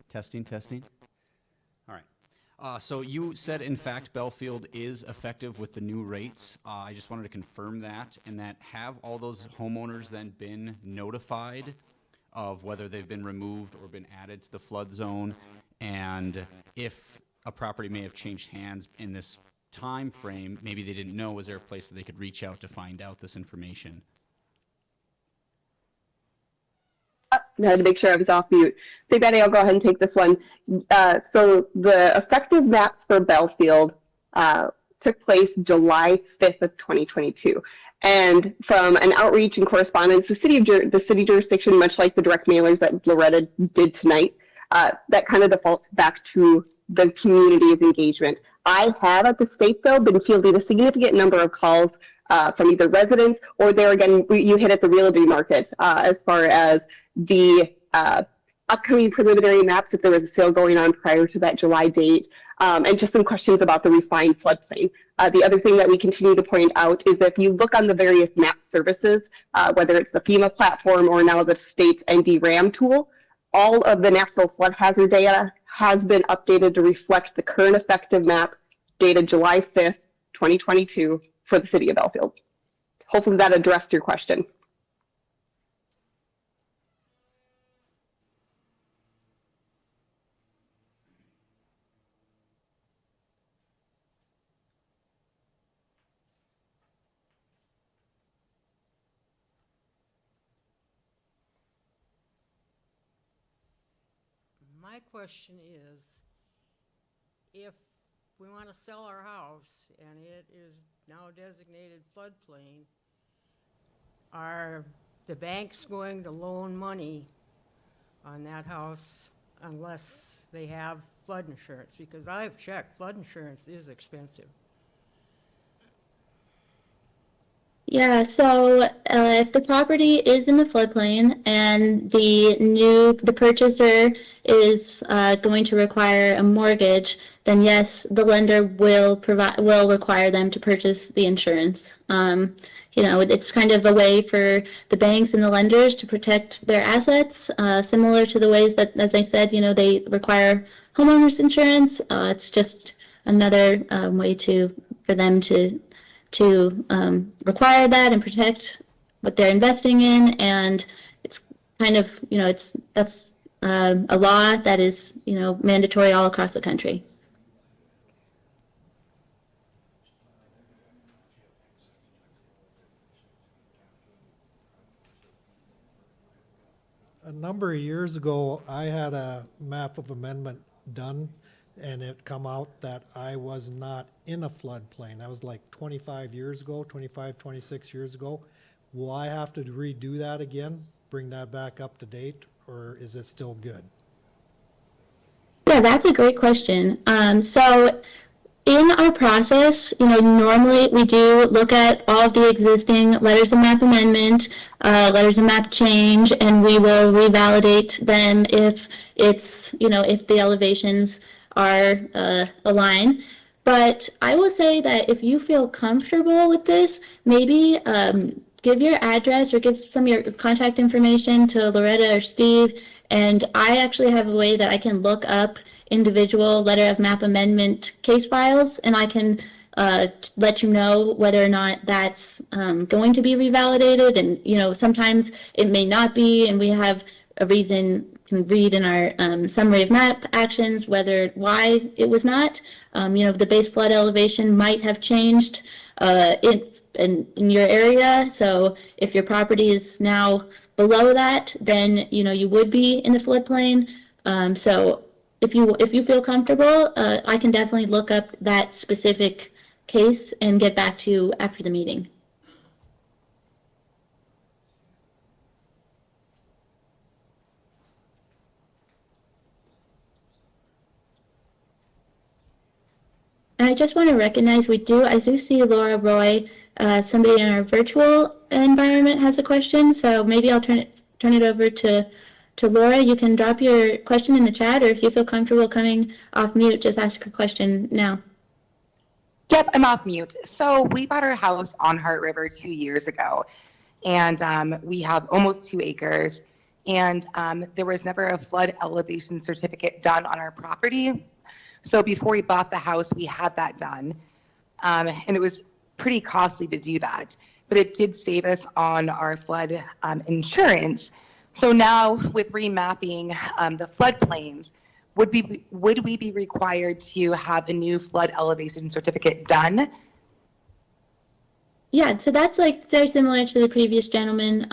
Testing, testing. All right. So you said, in fact, Belfield is effective with the new rates. I just wanted to confirm that, and that have all those homeowners then been notified of whether they've been removed or been added to the flood zone, and if a property may have changed hands in this time frame, maybe they didn't know, was there a place that they could reach out to find out this information? I had to make sure I was off mute. So, Betty, I'll go ahead and take this one. So the effective maps for Belfield took place July 5th of 2022. And from an outreach and correspondence, the city jurisdiction, much like the direct mailers that Loretta did tonight, that kind of defaults back to the community's engagement. I have at the state, though, been fielding a significant number of calls from either residents or there again, you hit at the realty market as far as the upcoming preliminary maps, if there was a sale going on prior to that July date, and just some questions about the refined floodplain. The other thing that we continue to point out is that if you look on the various map services, whether it's the FEMA platform or now the state's NDRAM tool, all of the national flood hazard data has been updated to reflect the current effective map dated July 5th, 2022 for the city of Belfield. Hopefully that addressed your question. my question is, if we want to sell our house and it is now designated floodplain, are the banks going to loan money on that house unless they have flood insurance? Because I've checked, flood insurance is expensive. Yeah, so if the property is in the floodplain and the purchaser is going to require a mortgage, then yes, the lender will require them to purchase the insurance. You know, it's kind of a way for the banks and the lenders to protect their assets, similar to the ways that, as I said, you know, they require homeowners insurance. It's just another way for them to require that and protect what they're investing in, and it's kind of, you know, that's a law that is, you know, mandatory all across the country. A number of years ago, I had a map of amendment done, and it come out that I was not in a floodplain. That was like 25 years ago, 25, 26 years ago. Will I have to redo that again, bring that back up to date, or is it still good? Yeah, that's a great question. So in our process, you know, normally we do look at all of the existing letters of map amendment, letters of map change, and we will revalidate them if it's, you know, if the elevations are aligned. But I will say that if you feel comfortable with this, maybe give your address or give some of your contact information to Loretta or Steve, and I actually have a way that I can look up individual letter of map amendment case files, and I can let you know whether or not that's going to be revalidated. And, you know, sometimes it may not be, and we have a reason, can read in our summary of map actions why it was not. You know, the base flood elevation might have changed in your area. So if your property is now below that, then, you know, you would be in the floodplain. So if you feel comfortable, I can definitely look up that specific case and get back to you after the meeting. And I just want to recognize I do see Laura Roy, somebody in our virtual environment has a question, so maybe I'll turn it over to Laura. You can drop your question in the chat, or if you feel comfortable coming off mute, just ask your question now. Yep, I'm off mute. So we bought our house on Heart River 2 years ago, and we have almost 2 acres, and there was never a flood elevation certificate done on our property. So before we bought the house, we had that done, and it was pretty costly to do that, but it did save us on our flood insurance. So now with remapping the floodplains, would we be required to have a new flood elevation certificate done? Yeah, so that's like very similar to the previous gentleman.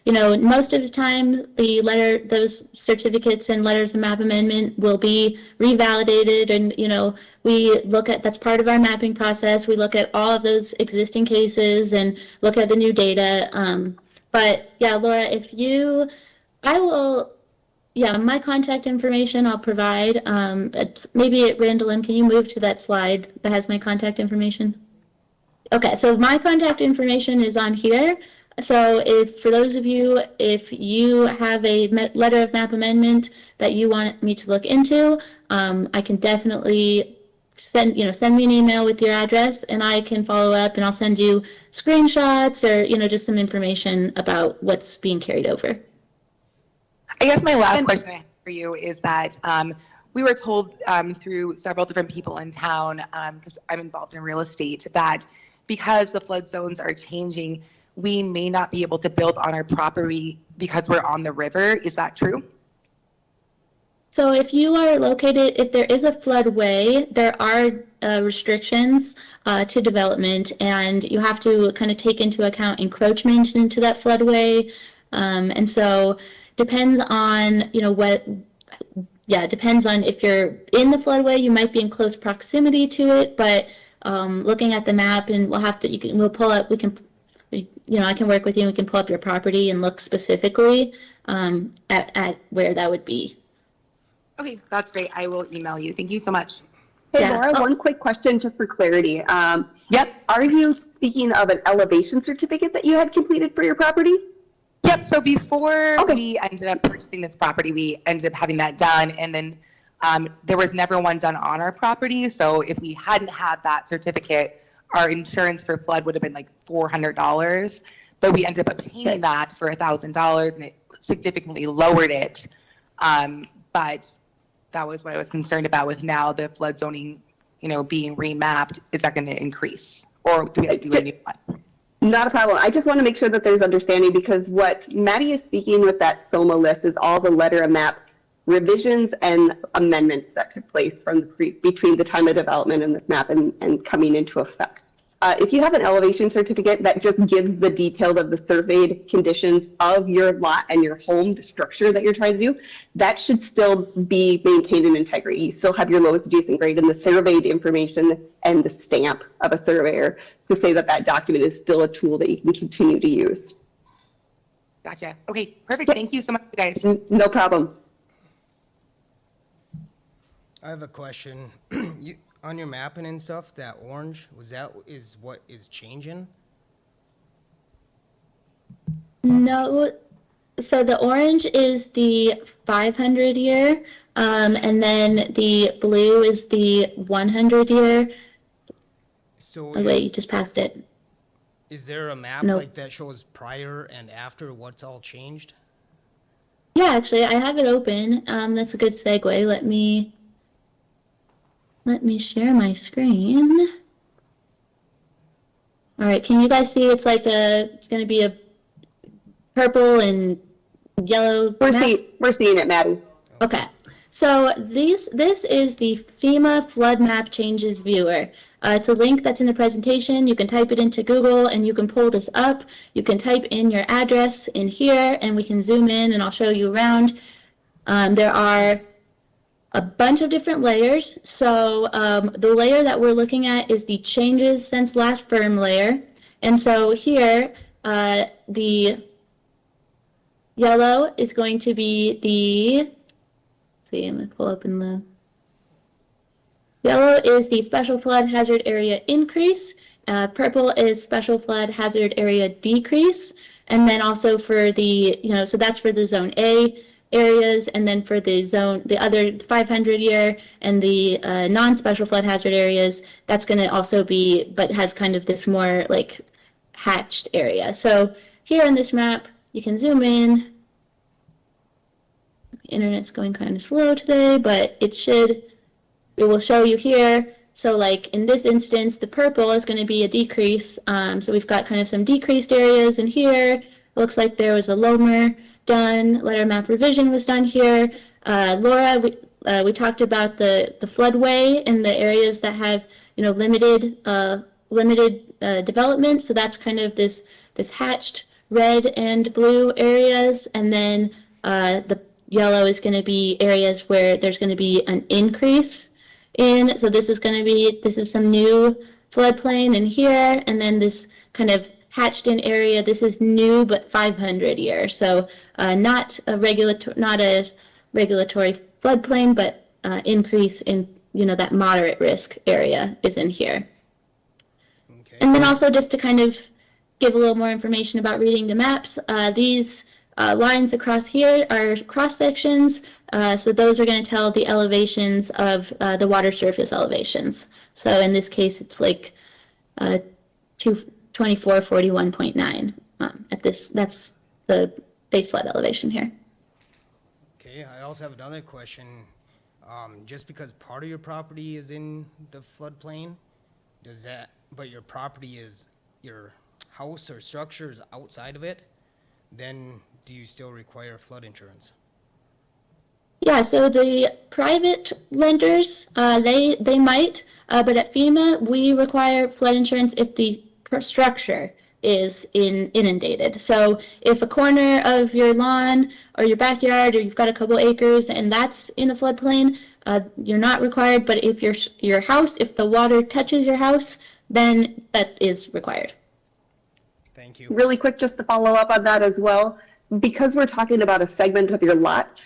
You know, most of the time those certificates and letters of map amendment will be revalidated, and, you know, that's part of our mapping process. We look at all of those existing cases and look at the new data. But yeah, Laura, my contact information I'll provide. Maybe Randall, can you move to that slide that has my contact information? Okay, so my contact information is on here. So for those of you, if you have a letter of map amendment that you want me to look into, I can definitely send me an email with your address, and I can follow up, and I'll send you screenshots or, you know, just some information about what's being carried over. I guess my last question I have for you is that we were told through several different people in town, because I'm involved in real estate, that because the flood zones are changing, we may not be able to build on our property because we're on the river. Is that true? So if there is a floodway, there are restrictions to development, and you have to kind of take into account encroachment into that floodway. And so depends on, you know, what yeah, it depends on if you're in the floodway, you might be in close proximity to it, but looking at the map, and we'll pull up, I can work with you, we can pull up your property and look specifically at where that would be. Okay, that's great. I will email you. Thank you so much. Hey, Yeah. Laura, one quick question just for clarity. Yep. Are you speaking of an elevation certificate that you had completed for your property? Yep. So before Okay. we ended up purchasing this property, we ended up having that done. And then there was never one done on our property. So if we hadn't had that certificate, our insurance for flood would have been like $400. But we ended up obtaining that for $1,000 and it significantly lowered it. But that was what I was concerned about with now the flood zoning, being remapped. Is that going to increase? Or do we have to do a new one? Not a problem. I just want to make sure that there's understanding, because what Maddie is speaking with that SOMA list is all the letter of map revisions and amendments that took place from between the time of development and this map and coming into effect. If you have an elevation certificate that just gives the detail of the surveyed conditions of your lot and your home, the structure that you're trying to do, that should still be maintained in integrity. You still have your lowest reducing grade and the surveyed information and the stamp of a surveyor to say that that document is still a tool that you can continue to use. Gotcha. Okay, perfect. Thank you so much, guys. No problem. I have a question. On your mapping and stuff, that orange, is what is changing? No, so the orange is the 500 year, and then the blue is the 100 year. So Oh wait, you just passed it. is there a map No. like that shows prior and after what's all changed? Yeah, actually, I have it open. That's a good segue. Let me share my screen. All right, can you guys see it's going to be a purple and yellow We're map? seeing it, Maddie. Okay, so this is the FEMA Flood Map Changes Viewer. It's a link that's in the presentation. You can type it into Google and you can pull this up. You can type in your address in here and we can zoom in and I'll show you around. There are a bunch of different layers. So the layer that we're looking at is the changes since last firm layer. And so here, the yellow is going to be I'm going to pull open the yellow is the special flood hazard area increase. Purple is special flood hazard area decrease. And then also for the, so that's for the zone A areas, and then for the other 500 year and the non-special flood hazard areas, that's going to also be, but has kind of this more like hatched area. So here on this map, you can zoom in. Internet's going kind of slow today, but it will show you here. So like in this instance, the purple is going to be a decrease. So we've got kind of some decreased areas in here. It looks like there was a LOMR done, letter map revision was done here. Laura, we talked about the floodway and the areas that have limited development. So that's kind of this hatched red and blue areas, and then the yellow is going to be areas where there's going to be an increase in. So this is some new floodplain in here, and then this kind of hatched in area, this is new but 500 year. So not a regulatory floodplain, but increase in that moderate risk area is in here. Okay. And then also just to kind of give a little more information about reading the maps, these lines across here are cross sections. So those are going to tell the elevations of the water surface elevations. So in this case, it's like 2441.9 at this. That's the base flood elevation here. Okay, I also have another question. Just because part of your property is in the floodplain, but your property is, your house or structure is outside of it, then do you still require flood insurance? Yeah, so the private lenders, they might, but at FEMA, we require flood insurance if the structure is inundated. So if a corner of your lawn or your backyard, or you've got a couple acres and that's in the floodplain, you're not required. But if your house, if the water touches your house, then that is required. Thank you. Really quick, just to follow up on that as well, because we're talking about a segment of your lot,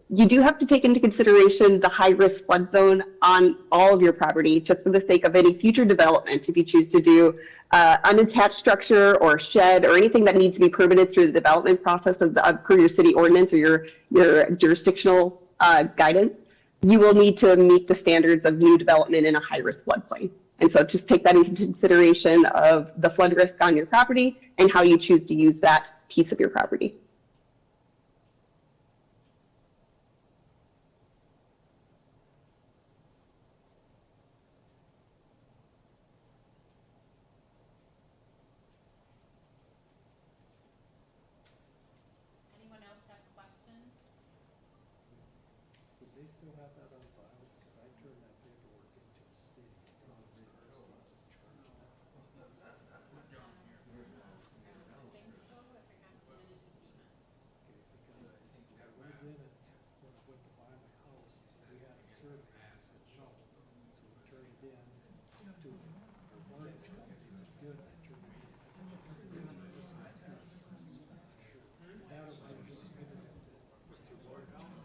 you do have to take into consideration the high-risk flood zone on all of your property, just for the sake of any future development. If you choose to do unattached structure or shed or anything that needs to be permitted through the development process per your city ordinance or your jurisdictional guidance, you will need to meet the standards of new development in a high-risk floodplain. And so just take that into consideration of the flood risk on your property and how you choose to use that piece of your property. Anyone else have questions? They still have that on file, because I turned that paperwork into a city.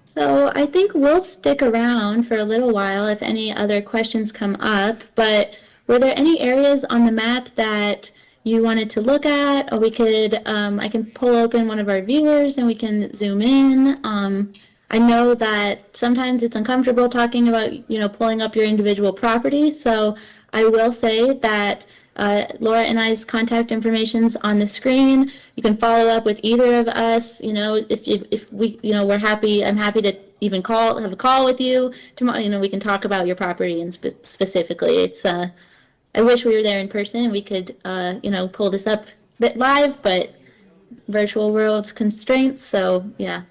So I think we'll stick around for a little while if any other questions come up, but were there any areas on the map that you wanted to look at, or we could, I can pull open one of our viewers and we can zoom in. I know that sometimes it's uncomfortable talking about, pulling up your individual properties, so I will say that Laura and I's contact information's on the screen. You can follow up with either of us. If we, we're happy. I'm happy to even have a call with you tomorrow. We can talk about your property and specifically. It's I wish we were there in person. We could pull this up a bit live, but virtual world's constraints. So yeah,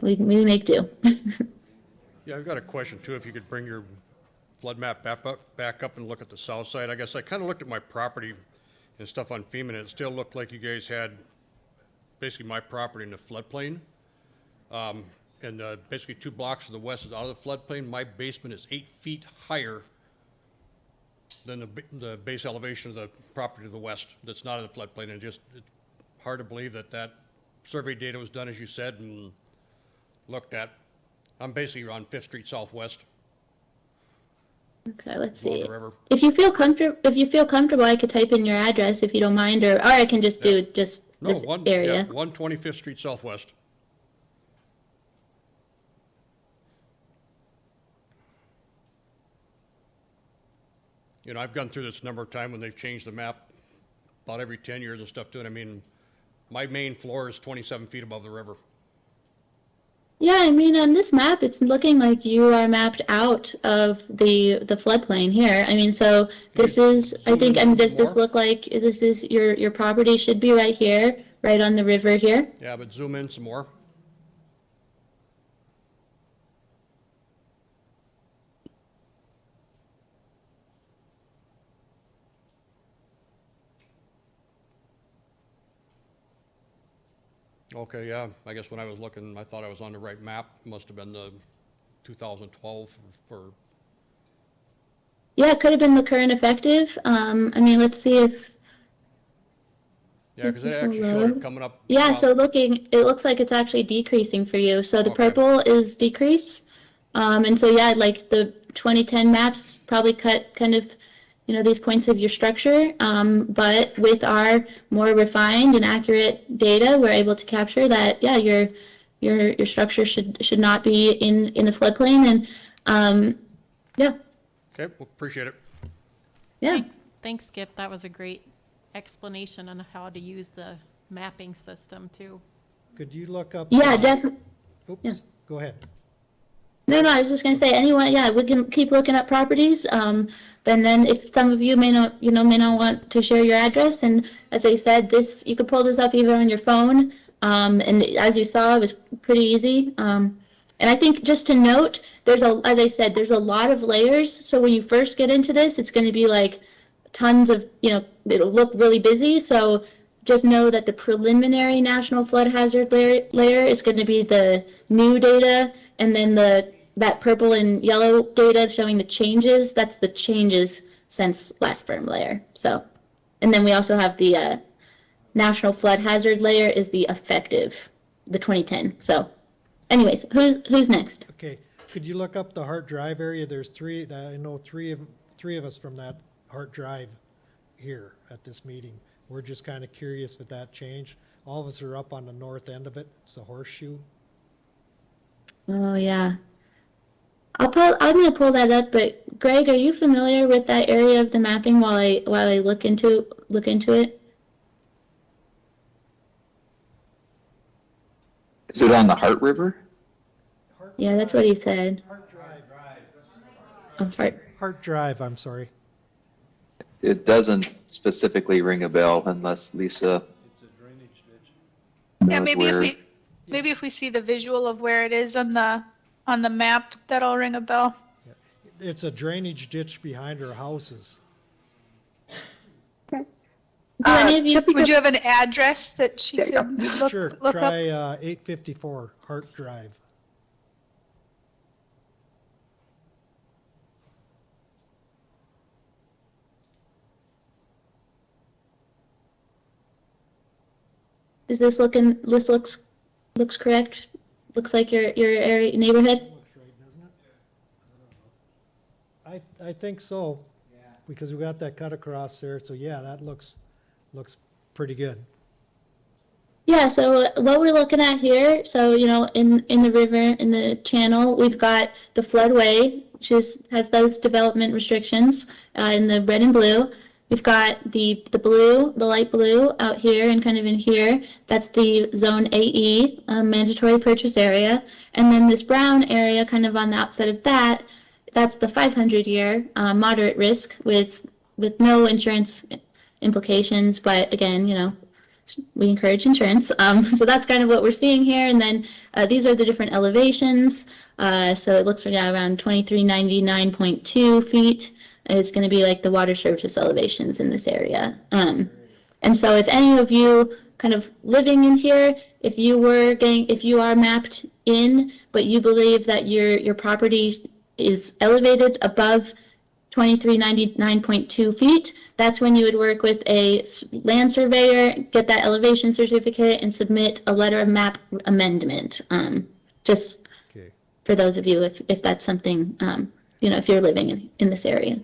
we make do. Yeah, I've got a question too. If you could bring your flood map back up and look at the south side. I guess I kind of looked at my property and stuff on FEMA, and it still looked like you guys had basically my property in the floodplain. And basically 2 blocks to the west is out of the floodplain. My basement is 8 feet higher than the base elevation of the property to the west that's not in the floodplain. And it's hard to believe that survey data was done, as you said, and looked at. I'm basically on 5th Street Southwest. Okay, let's see. River. If you feel comfortable, I could type in your address if you don't mind, or I can just do this area. Yeah, 125th Street Southwest. I've gone through this a number of times when they've changed the map about every 10 years and stuff too. And I mean, my main floor is 27 feet above the river. Yeah, I mean, on this map, it's looking like you are mapped out of the floodplain here. I mean, so this is, I think, does this look like this is your property should be right here, right on the river here? Yeah, but zoom in some more. Okay, yeah, I guess when I was looking, I thought I was on the right map. Must have been the 2012 for. Yeah, it could have been the current effective. I mean, let's see if. Yeah, because it actually showed it coming up. Yeah, so it looks like it's actually decreasing for you. So the purple is decrease. And so, yeah, like the 2010 maps probably cut kind of, these points of your structure. But with our more refined and accurate data, we're able to capture that, yeah, your structure should not be in the floodplain. And, yeah. Okay, well, appreciate it. Yeah. Thanks, Skip. That was a great explanation on how to use the mapping system too. Could you look up? Yeah, definitely. Oops, yeah. Go ahead. No, I was just going to say, anyone, yeah, we can keep looking up properties. Then if some of you may not want to share your address, and as I said, you could pull this up even on your phone. And as you saw, it was pretty easy. And I think just to note, as I said, there's a lot of layers. So when you first get into this, it's going to be like tons of, it'll look really busy. So just know that the preliminary national flood hazard layer is going to be the new data, and then that purple and yellow data showing the changes, that's the changes since last firm layer. So, and then we also have the national flood hazard layer is the effective, the 2010. So anyways, who's next? Okay, could you look up the Hart Drive area? There's three, I know three of us from that Hart Drive here at this meeting. We're just kind of curious if that changed. All of us are up on the north end of it. It's a horseshoe. Oh yeah. I'm gonna pull that up, but Greg, are you familiar with that area of the mapping while I look into it? Is it on the Hart River? Yeah, that's what he said. Hart Drive. Oh, Hart Drive, I'm sorry. It doesn't specifically ring a bell unless Lisa. Yeah, knows maybe if we see the visual of where it is on the map, that'll ring a bell. It's a drainage ditch behind our houses. Do any of you? Would you have an address that she could Sure, look up? try 854 Hart Drive. Is this looks correct? Looks like your area neighborhood? Looks right, doesn't it? I think so. Yeah. Because we got that cut across there, so yeah, that looks pretty good. Yeah, so what we're looking at here, so in the river, in the channel, we've got the floodway, which has those development restrictions in the red and blue. We've got the blue, the light blue out here and kind of in here. That's the zone AE, mandatory purchase area. And then this brown area kind of on the outside of that, that's the 500-year moderate risk with no insurance implications. But again, we encourage insurance. So that's kind of what we're seeing here. And then these are the different elevations. So it looks like around 2399.2 feet. Is going to be like the water surface elevations in this area. And so if any of you kind of living in here, if you are mapped in, but you believe that your property is elevated above 2399.2 feet, that's when you would work with a land surveyor, get that elevation certificate, and submit a letter of map amendment. Just for those of you, if that's something, if you're living in this area.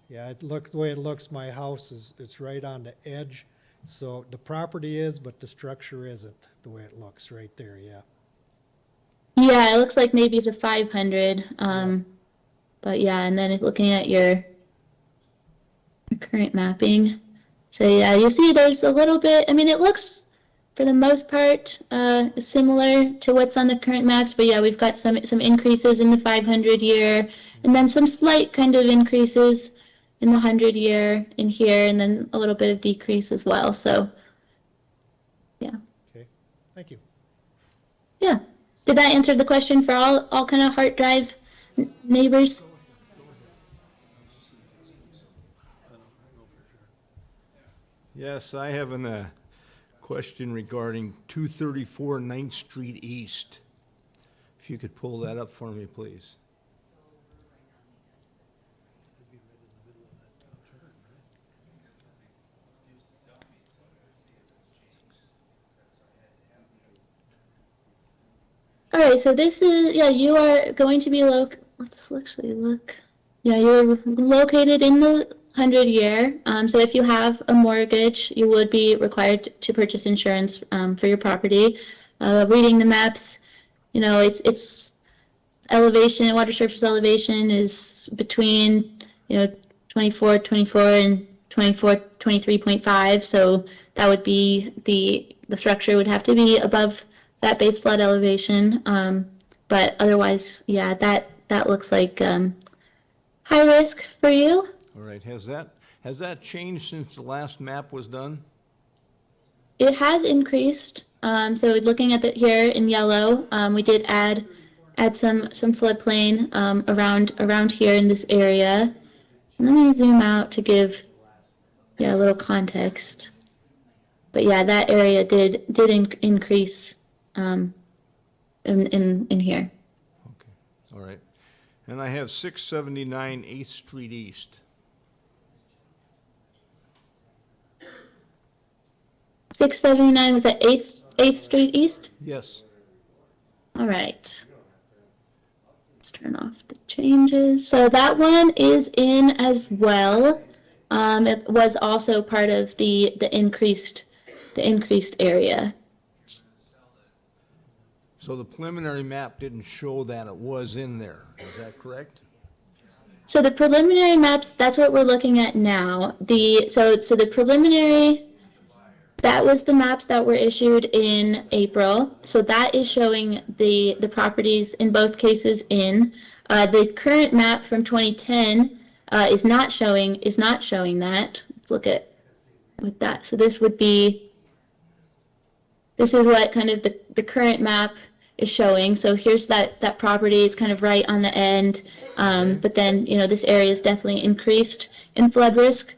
Yeah, the way it looks, my house it's right on the edge. So the property is, but the structure isn't the way it looks right there, yeah. Yeah, it looks like maybe the 500. But yeah, and then looking at your current mapping. So yeah, you see there's a little bit, it looks for the most part similar to what's on the current maps, but yeah, we've got some increases in the 500-year, and then some slight kind of increases in the 100-year in here, and then a little bit of decrease as well. So, yeah. Okay, thank you. Yeah. Did that answer the question for all kind of Hart Drive neighbors? Yes, I have a question regarding 234 9th Street East. If you could pull that up for me, please. All right, so this is, you are going to be let's actually look. Yeah, you're located in the 100-year. So if you have a mortgage, you would be required to purchase insurance for your property. Reading the maps, it's elevation, water surface elevation is between, 24 and 23.5. So that would be the structure would have to be above that base flood elevation. But otherwise, yeah, that looks like high risk for you. All right, has that changed since the last map was done? It has increased. So looking at it here in yellow, we did add some floodplain around here in this area. Let me zoom out to give yeah, a little context. But yeah, that area did increase in here. All right. And I have 679 8th Street East. 679 was at 8th Street East? Yes. All right. Let's turn off the changes. So that one is in as well. It was also part of the increased area. So the preliminary map didn't show that it was in there. Is that correct? So the preliminary maps, that's what we're looking at now. So the preliminary, that was the maps that were issued in April. So that is showing the properties in both cases in. The current map from 2010 is not showing that. Let's look at with that. So this is what kind of the current map is showing. So here's that property. It's kind of right on the end. But then, this area is definitely increased in flood risk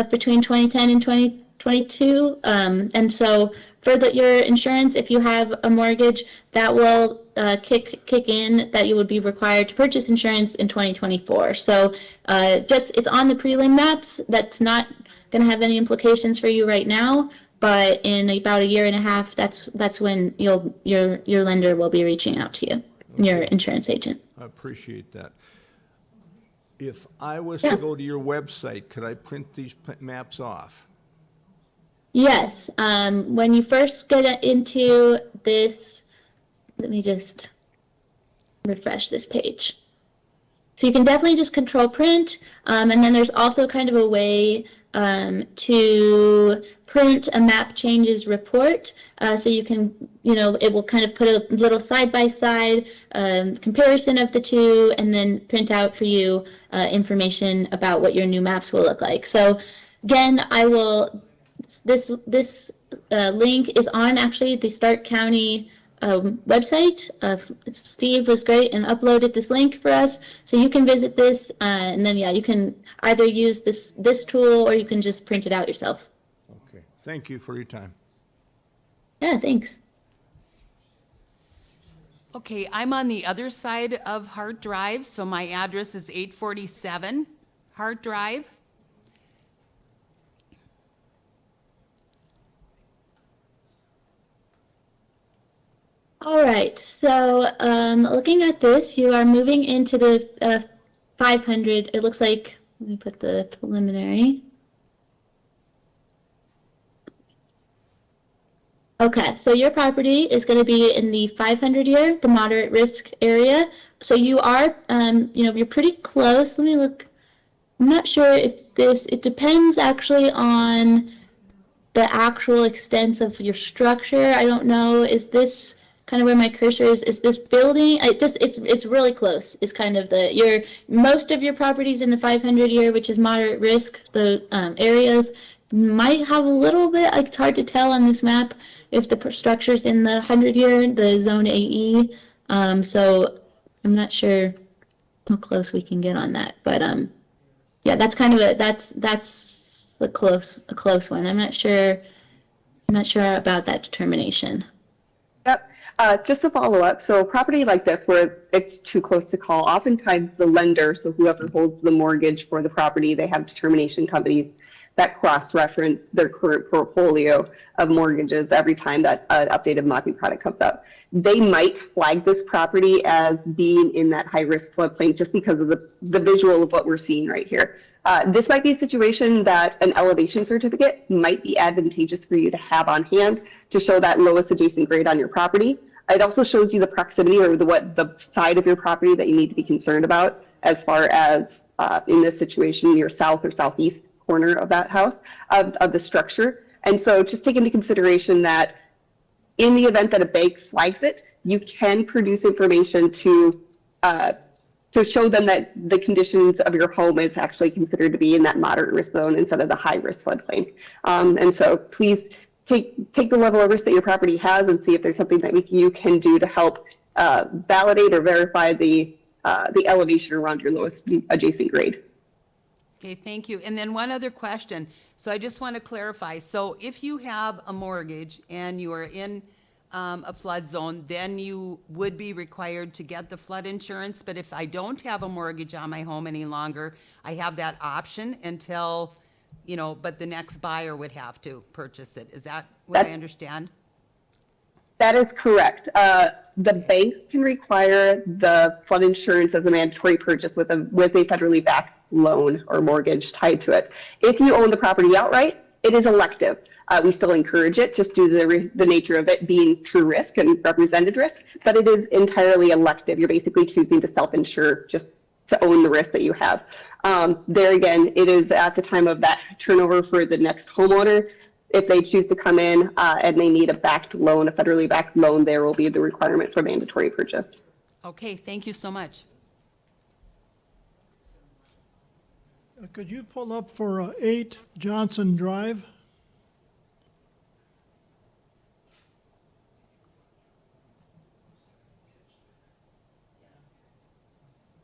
between 2010 and 2022. And so for your insurance, if you have a mortgage, that will kick in, that you would be required to purchase insurance in 2024. So it's on the prelim maps. That's not going to have any implications for you right now. But in about a year and a half, that's when your lender will be reaching out to you, your insurance agent. I appreciate that. If I was to go to your website, could I print these maps off? Yes. When you first get into this, let me just refresh this page. So you can definitely just control print, and then there's also kind of a way to print a map changes report. So you can, it will kind of put a little side-by-side comparison of the two, and then print out for you information about what your new maps will look like. So again, this link is on actually the Stark County website. Steve was great and uploaded this link for us, so you can visit this, and then you can either use this tool or you can just print it out yourself. Okay, thank you for your time. Yeah, thanks. Okay, I'm on the other side of Hart Drive, so my address is 847 Hart Drive. All right, so looking at this, you are moving into the 500. It looks like, let me put the preliminary. Okay, so your property is going to be in the 500 year, the moderate risk area. So you are, you're pretty close. Let me look. I'm not sure if it depends actually on the actual extent of your structure. I don't know. Is this kind of where my cursor is this building? It's really close. Is kind of most of your properties in the 500 year, which is moderate risk. The areas might have a little bit, it's hard to tell on this map if the structure's in the 100 year, the zone AE. So I'm not sure how close we can get on that, but yeah, that's kind of that's a close one. I'm not sure about that determination. Yep. Just to follow up, so property like this where it's too close to call, oftentimes the lender, so whoever holds the mortgage for the property, they have determination companies that cross-reference their current portfolio of mortgages every time that an updated mapping product comes out. They might flag this property as being in that high-risk floodplain just because of the visual of what we're seeing right here. This might be a situation that an elevation certificate might be advantageous for you to have on hand to show that lowest adjacent grade on your property. It also shows you the proximity or what the side of your property that you need to be concerned about as far as, in this situation, your south or southeast corner of that house, of the structure. And so just take into consideration that in the event that a bank flags it, you can produce information to show them that the conditions of your home is actually considered to be in that moderate risk zone instead of the high risk floodplain. And so please take the level of risk that your property has and see if there's something that you can do to help validate or verify the elevation around your lowest adjacent grade. Okay, thank you. And then one other question. So I just want to clarify. So if you have a mortgage and you are in a flood zone, then you would be required to get the flood insurance. But if I don't have a mortgage on my home any longer, I have that option until, you know, but the next buyer would have to purchase it. Is that what I understand? That is correct. The banks can require the flood insurance as a mandatory purchase with a federally backed loan or mortgage tied to it. If you own the property outright, it is elective. We still encourage it just due to the nature of it being true risk and represented risk, but it is entirely elective. You're basically choosing to self-insure just to own the risk that you have. There again, it is at the time of that turnover for the next homeowner. If they choose to come in and they need a backed loan, a federally backed loan, there will be the requirement for mandatory purchase. Okay, thank you so much. Could you pull up for 8 Johnson Drive?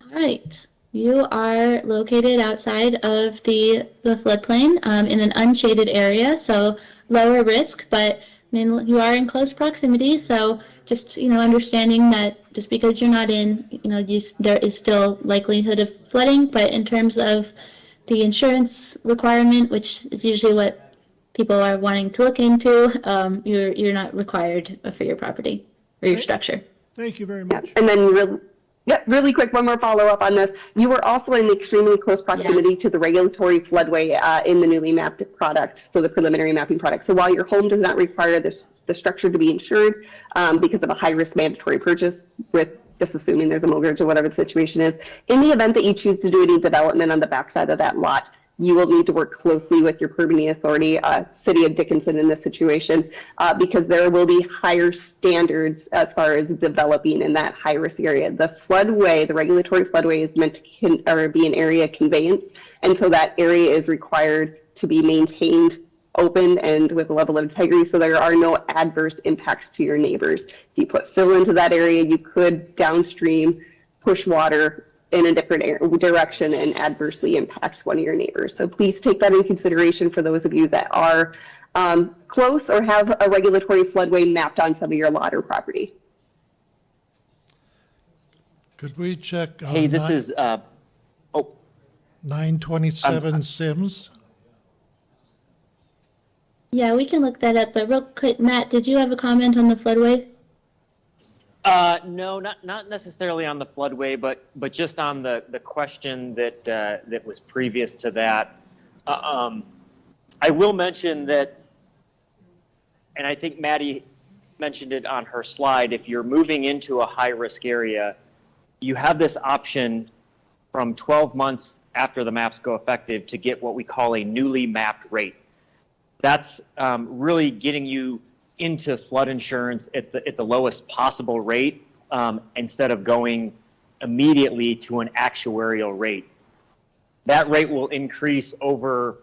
All right. You are located outside of the floodplain in an unshaded area, so lower risk, but I mean, you are in close proximity, so just, you know, understanding that just because you're not in, you know, there is still likelihood of flooding, but in terms of the insurance requirement, which is usually what people are wanting to look into, you're not required for your property or your structure. Thank you very much. And then really quick, one more follow-up on this. You were also in extremely close proximity to the regulatory floodway in the newly mapped product, so the preliminary mapping product. So while your home does not require the structure to be insured because of a high-risk mandatory purchase, with just assuming there's a mortgage or whatever the situation is, in the event that you choose to do any development on the backside of that lot, you will need to work closely with your permitting authority, City of Dickinson in this situation, because there will be higher standards as far as developing in that high-risk area. The floodway, the regulatory floodway, is meant to be an area conveyance, and so that area is required to be maintained open and with a level of integrity, so there are no adverse impacts to your neighbors. If you put fill into that area, you could downstream push water in a different direction and adversely impacts one of your neighbors. So please take that in consideration for those of you that are close or have a regulatory floodway mapped on some of your lot or property. Could we check? Hey, this is, 927 Sims. Yeah, we can look that up, but real quick, Matt, did you have a comment on the floodway? No, not necessarily on the floodway, but just on the question that was previous to that. I will mention that, and I think Maddie mentioned it on her slide, if you're moving into a high-risk area, you have this option from 12 months after the maps go effective to get what we call a newly mapped rate. That's really getting you into flood insurance at the lowest possible rate instead of going immediately to an actuarial rate. That rate will increase over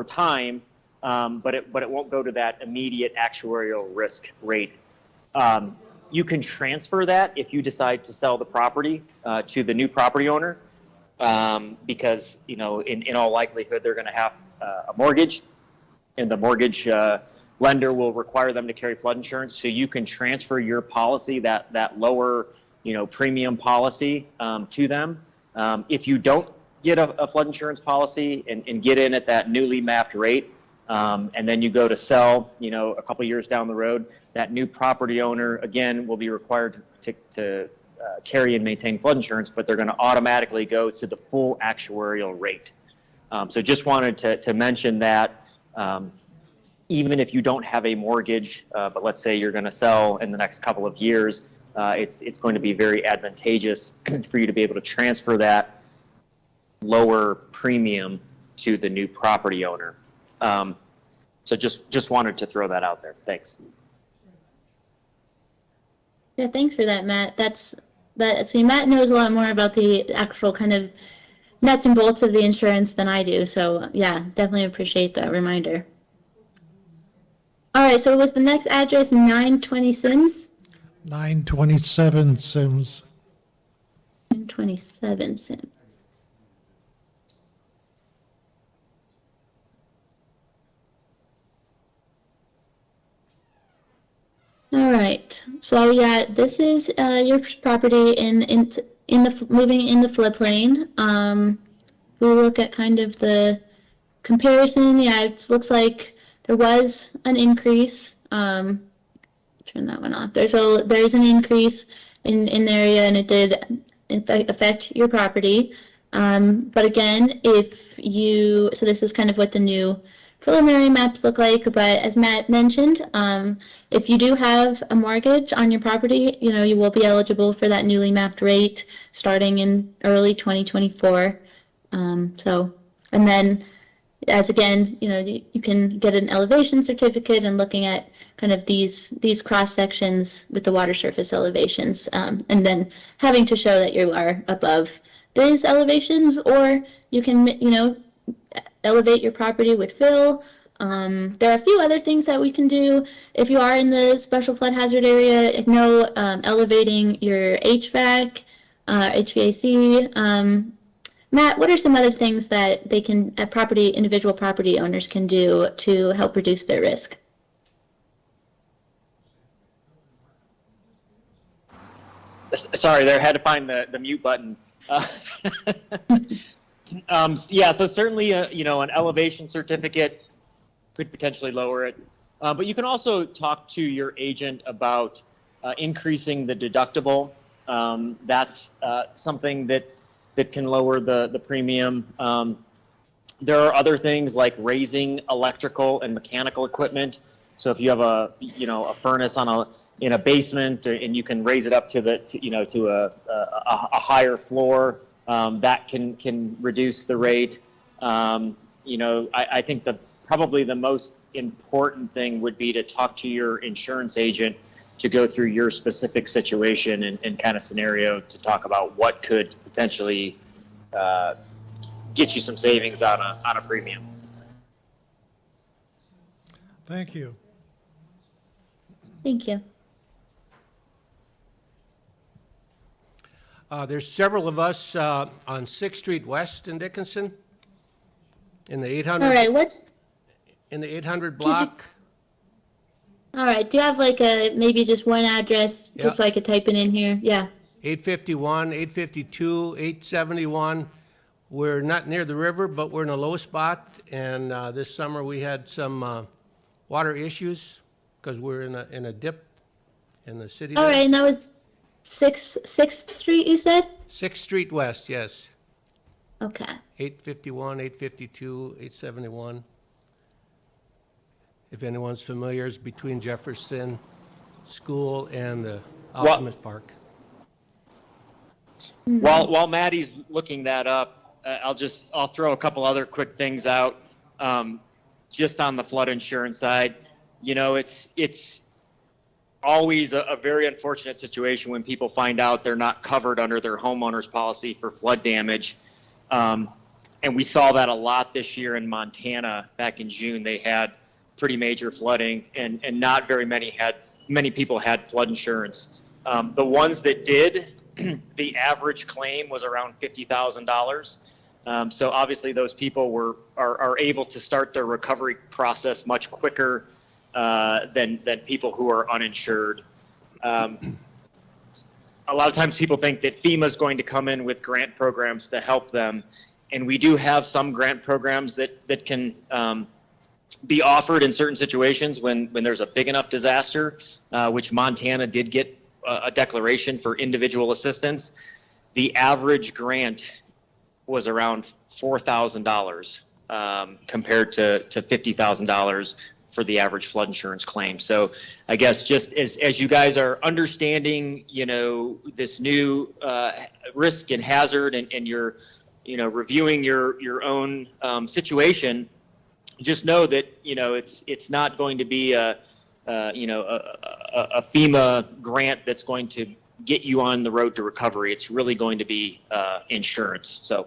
time, but it won't go to that immediate actuarial risk rate. You can transfer that if you decide to sell the property to the new property owner, because in all likelihood they're going to have a mortgage, and the mortgage lender will require them to carry flood insurance. So you can transfer your policy, that lower premium policy, to them. If you don't get a flood insurance policy and get in at that newly mapped rate, and then you go to sell, a couple years down the road, that new property owner again will be required to carry and maintain flood insurance, but they're going to automatically go to the full actuarial rate. So just wanted to mention that even if you don't have a mortgage, but let's say you're going to sell in the next couple of years, it's going to be very advantageous for you to be able to transfer that lower premium to the new property owner. So just wanted to throw that out there. Thanks. Yeah, thanks for that, Matt. See, Matt knows a lot more about the actual kind of nuts and bolts of the insurance than I do. So yeah, definitely appreciate that reminder. All right, so was the next address 920 Sims? 927 Sims. 927 Sims. All right. So yeah, this is your property in the moving in the floodplain. We look at kind of the comparison. Yeah, it looks like there was an increase. Turn that one off. There's an increase in the area, and it did in fact affect your property. But again, so this is kind of what the new preliminary maps look like, but as Matt mentioned, if you do have a mortgage on your property, you will be eligible for that newly mapped rate starting in early 2024. And then as again, you can get an elevation certificate and looking at kind of these cross sections with the water surface elevations, and then having to show that you are above these elevations, or you can, elevate your property with fill. There are a few other things that we can do. If you are in the special flood hazard area, elevating your HVAC, HVAC. Matt, what are some other things that individual property owners can do to help reduce their risk? Sorry, there, had to find the mute button. Yeah, so certainly, an elevation certificate could potentially lower it. But you can also talk to your agent about increasing the deductible. That's something that can lower the premium. There are other things like raising electrical and mechanical equipment. So if you have a furnace in a basement, and you can raise it up to a higher floor, that can reduce the rate. I think probably the most important thing would be to talk to your insurance agent to go through your specific situation and kind of scenario to talk about what could potentially get you some savings on a premium. Thank you. Thank you. There's several of us on 6th Street West in Dickinson, in the 800. All right, in the 800 block. All right, do you have maybe just one address, just so I could type it in here? Yeah. 851, 852, 871. We're not near the river, but we're in a low spot, and this summer we had some water issues because we're in a dip in the city. All right, and that was 6th Street, you said? 6th Street West, yes. Okay. 851, 852, 871. If anyone's familiar, it's between Jefferson School and the Optimus Park. While Maddie's looking that up, I'll throw a couple other quick things out, just on the flood insurance side. It's always a very unfortunate situation when people find out they're not covered under their homeowner's policy for flood damage. And we saw that a lot this year in Montana. Back in June, they had pretty major flooding, and not very many people had flood insurance. The ones that did, the average claim was around $50,000. So obviously those people are able to start their recovery process much quicker than people who are uninsured. A lot of times people think that FEMA is going to come in with grant programs to help them, and we do have some grant programs that can be offered in certain situations when there's a big enough disaster, which Montana did get a declaration for individual assistance. The average grant was around $4,000 compared to $50,000 for the average flood insurance claim. So I guess just as you guys are understanding, this new risk and hazard, and you're, reviewing your own situation, just know that, it's not going to be a FEMA grant that's going to get you on the road to recovery. It's really going to be insurance. So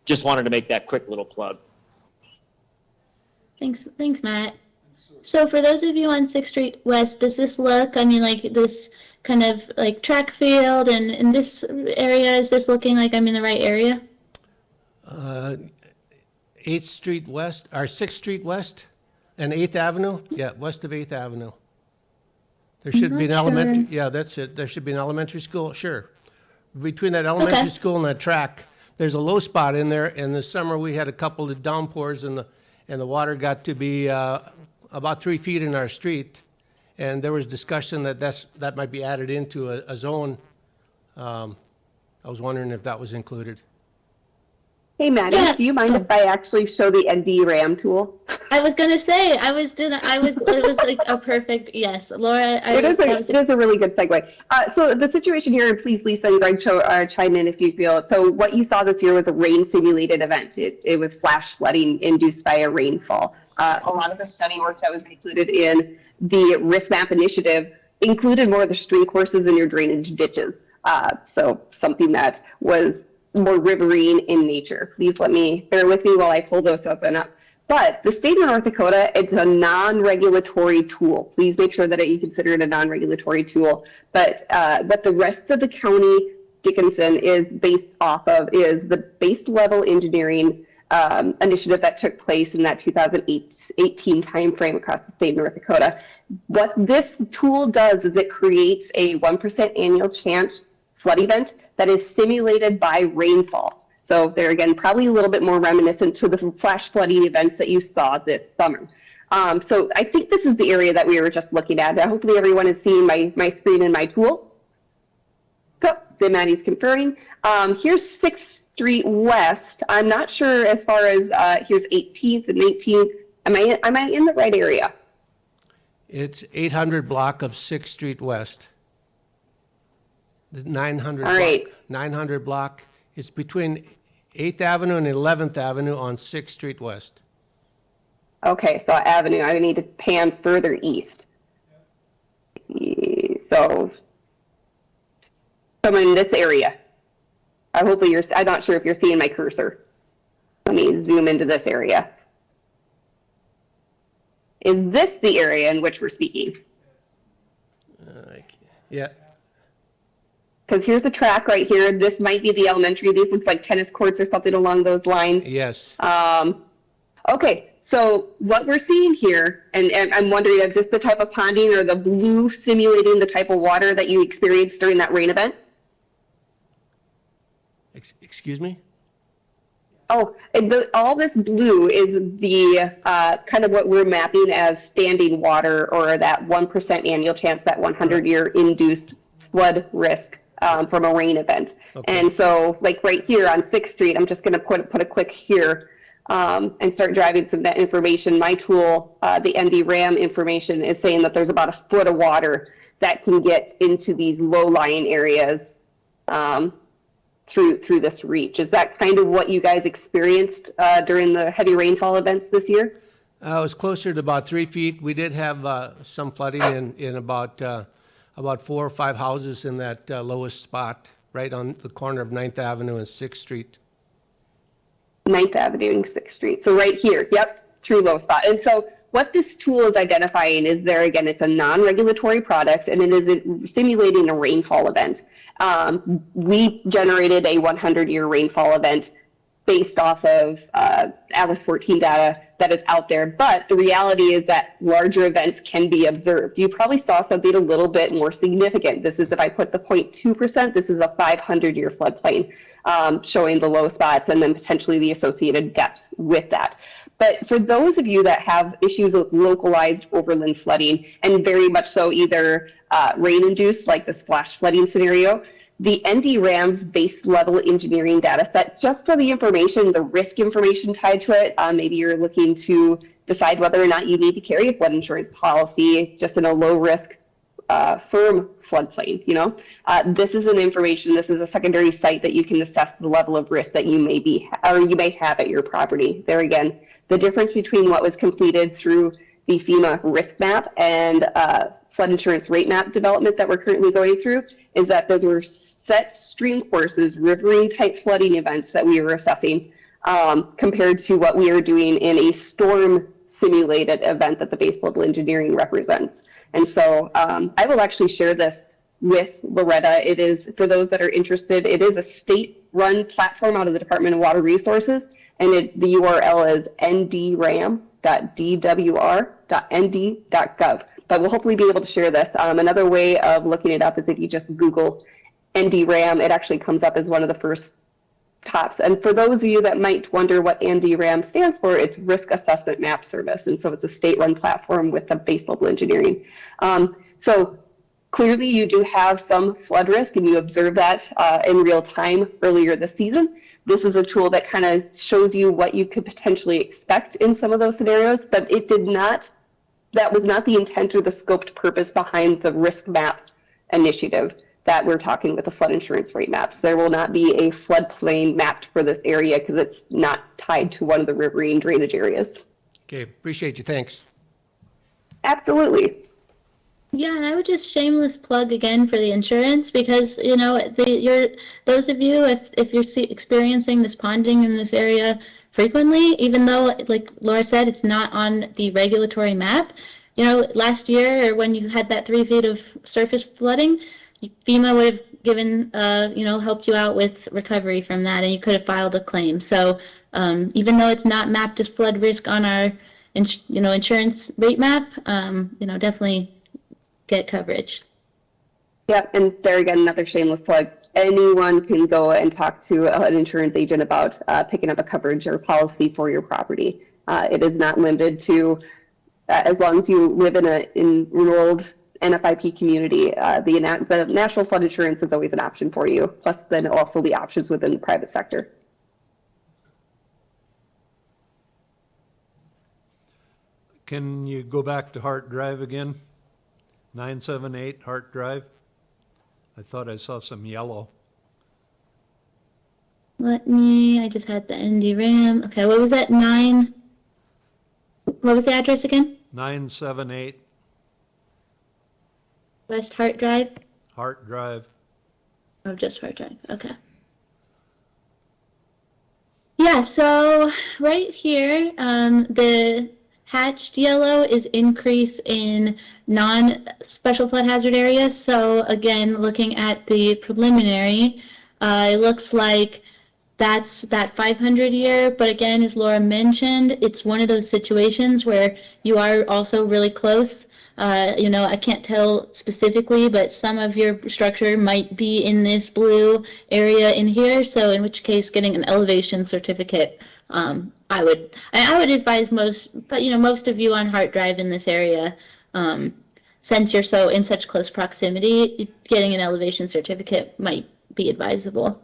just wanted to make that quick little plug. Thanks, Matt. So for those of you on 6th Street West, does this look, like this kind of like track field and in this area, is this looking like I'm in the right area? 8th Street West, or 6th Street West and 8th Avenue? Yeah, west of 8th Avenue. There should be an not elementary, sure. yeah, that's it. There should be an elementary school, sure. Between that elementary school and that track, there's a low spot in there. And this summer, we had a couple of downpours and the water got to be about 3 feet in our street. And there was discussion that might be added into a zone. I was wondering if that was included. Hey, Maddie, Yeah. do you mind if I actually show the ND-RAM tool? I was gonna say, it was like a perfect, yes, Laura. It is a really good segue. So the situation here, and please, Lisa and Greg, chime in if you feel. So what you saw this year was a rain simulated event. It was flash flooding induced by a rainfall. A lot of the study work that was included in the risk map initiative included more of the stream courses in your drainage ditches. So something that was more riverine in nature. Please bear with me while I pull those up and up. But the state of North Dakota, it's a non-regulatory tool. Please make sure that you consider it a non-regulatory tool. But what the rest of the county Dickinson is based off of is the base level engineering initiative that took place in that 2018 timeframe across the state of North Dakota. What this tool does is it creates a 1% annual chance flood event that is simulated by rainfall. So they're, again, probably a little bit more reminiscent to the flash flooding events that you saw this summer. So I think this is the area that we were just looking at. Hopefully everyone is seeing my screen and my tool. So, then Maddie's confirming. Here's 6th Street West. I'm not sure as far as, here's 18th and 19th. Am I in the right area? It's 800 block of 6th Street West. The 900 All right. block, 900 block. It's between 8th Avenue and 11th Avenue on 6th Street West. Okay, so Avenue, I need to pan further east. So I'm in this area. Hopefully I'm not sure if you're seeing my cursor. Let me zoom into this area. Is this the area in which we're speaking? Yeah. Because here's a track right here. This might be the elementary. These looks like tennis courts or something along those lines. Yes. Okay, so what we're seeing here, and I'm wondering, is this the type of ponding or the blue simulating the type of water that you experienced during that rain event? Excuse me? Oh, all this blue is the kind of what we're mapping as standing water, or that 1% annual chance, that 100-year induced flood risk from a rain event. Okay. And so, like right here on 6th Street, I'm just going to put a click here and start driving some of that information. My tool, the ND-RAM information, is saying that there's about a foot of water that can get into these low-lying areas through this reach. Is that kind of what you guys experienced during the heavy rainfall events this year? It was closer to about 3 feet. We did have some flooding in about 4 or 5 houses in that lowest spot, right on the corner of 9th Avenue and 6th Street. 9th Avenue and 6th Street. So right here, yep, true low spot. And so what this tool is identifying is there, again, it's a non-regulatory product, and it is simulating a rainfall event. We generated a 100-year rainfall event based off of Atlas 14 data that is out there, but the reality is that larger events can be observed. You probably saw something a little bit more significant. This is, if I put the 0.2%, this is a 500-year floodplain showing the low spots and then potentially the associated depths with that. But for those of you that have issues with localized overland flooding, and very much so either rain-induced, like this flash flooding scenario, the ND-RAM's base level engineering data set, just for the information, the risk information tied to it, maybe you're looking to decide whether or not you need to carry a flood insurance policy just in a low risk firm floodplain, you know. This is this is a secondary site that you can assess the level of risk that you may have at your property. There again, the difference between what was completed through the FEMA risk map and flood insurance rate map development that we're currently going through is that those were set stream courses, riverine type flooding events that we were assessing compared to what we are doing in a storm simulated event that the base level engineering represents. And so I will actually share this with Loretta. It is, for those that are interested, it is a state-run platform out of the Department of Water Resources, and the URL is ndram.dwr.nd.gov. but we'll hopefully be able to share this. Another way of looking it up is if you just Google NDRAM, it actually comes up as one of the first tops. And for those of you that might wonder what NDRAM stands for, it's Risk Assessment Map Service. And so it's a state-run platform with a base level engineering. So clearly you do have some flood risk, and you observe that in real time earlier this season. This is a tool that kind of shows you what you could potentially expect in some of those scenarios, but it did not, that was not the intent or the scoped purpose behind the risk map initiative that we're talking with the flood insurance rate maps. There will not be a floodplain mapped for this area because it's not tied to one of the riverine drainage areas. Okay, appreciate you, thanks. Absolutely. Yeah, and I would just shameless plug again for the insurance, because you know those of you, if you're experiencing this ponding in this area frequently, even though like Laura said, it's not on the regulatory map. You know, last year or when you had that 3 feet of surface flooding, FEMA would have given helped you out with recovery from that, and you could have filed a claim. So even though it's not mapped as flood risk on our insurance rate map, definitely get coverage. Yep, and there again, another shameless plug. Anyone can go and talk to an insurance agent about picking up a coverage or policy for your property. It is not limited to, as long as you live in an enrolled NFIP community, the National Flood Insurance is always an option for you, plus then also the options within the private sector. Can you go back to Hart Drive again? 978 Hart Drive? I thought I saw some yellow. I just had the NDRAM. Okay, what was that? What was the address again? 978 West Hart Drive? Hart Drive. Oh, just Hart Drive, okay. Yeah, so right here, the hatched yellow is increase in non-special flood hazard areas. So again, looking at the preliminary, it looks like that's that 500 year, but again, as Laura mentioned, it's one of those situations where you are also really close. I can't tell specifically, but some of your structure might be in this blue area in here. So in which case, getting an elevation certificate, I would advise most of you on Hart Drive in this area, since you're so in such close proximity, getting an elevation certificate might be advisable.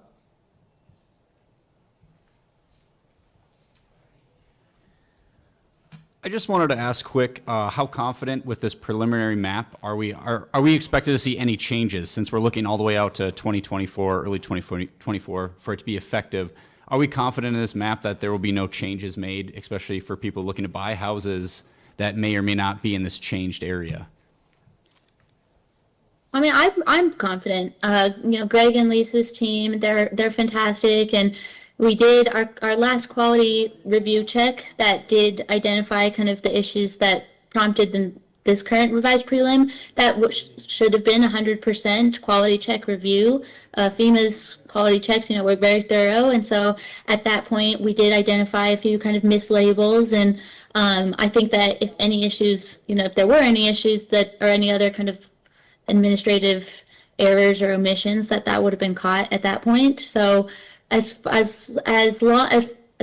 I just wanted to ask quick, how confident with this preliminary map are we? Are we expected to see any changes, since we're looking all the way out to 2024, early 2024 for it to be effective? Are we confident in this map that there will be no changes made, especially for people looking to buy houses that may or may not be in this changed area? I mean, I'm confident. Greg and Lisa's team, they're fantastic, and we did our last quality review check that did identify kind of the issues that prompted this current revised prelim. That should have been 100% quality check review. FEMA's quality checks, were very thorough, and so at that point we did identify a few kind of mislabels, and I think that if any issues, if there were any issues that or any other kind of administrative errors or omissions, that would have been caught at that point. So as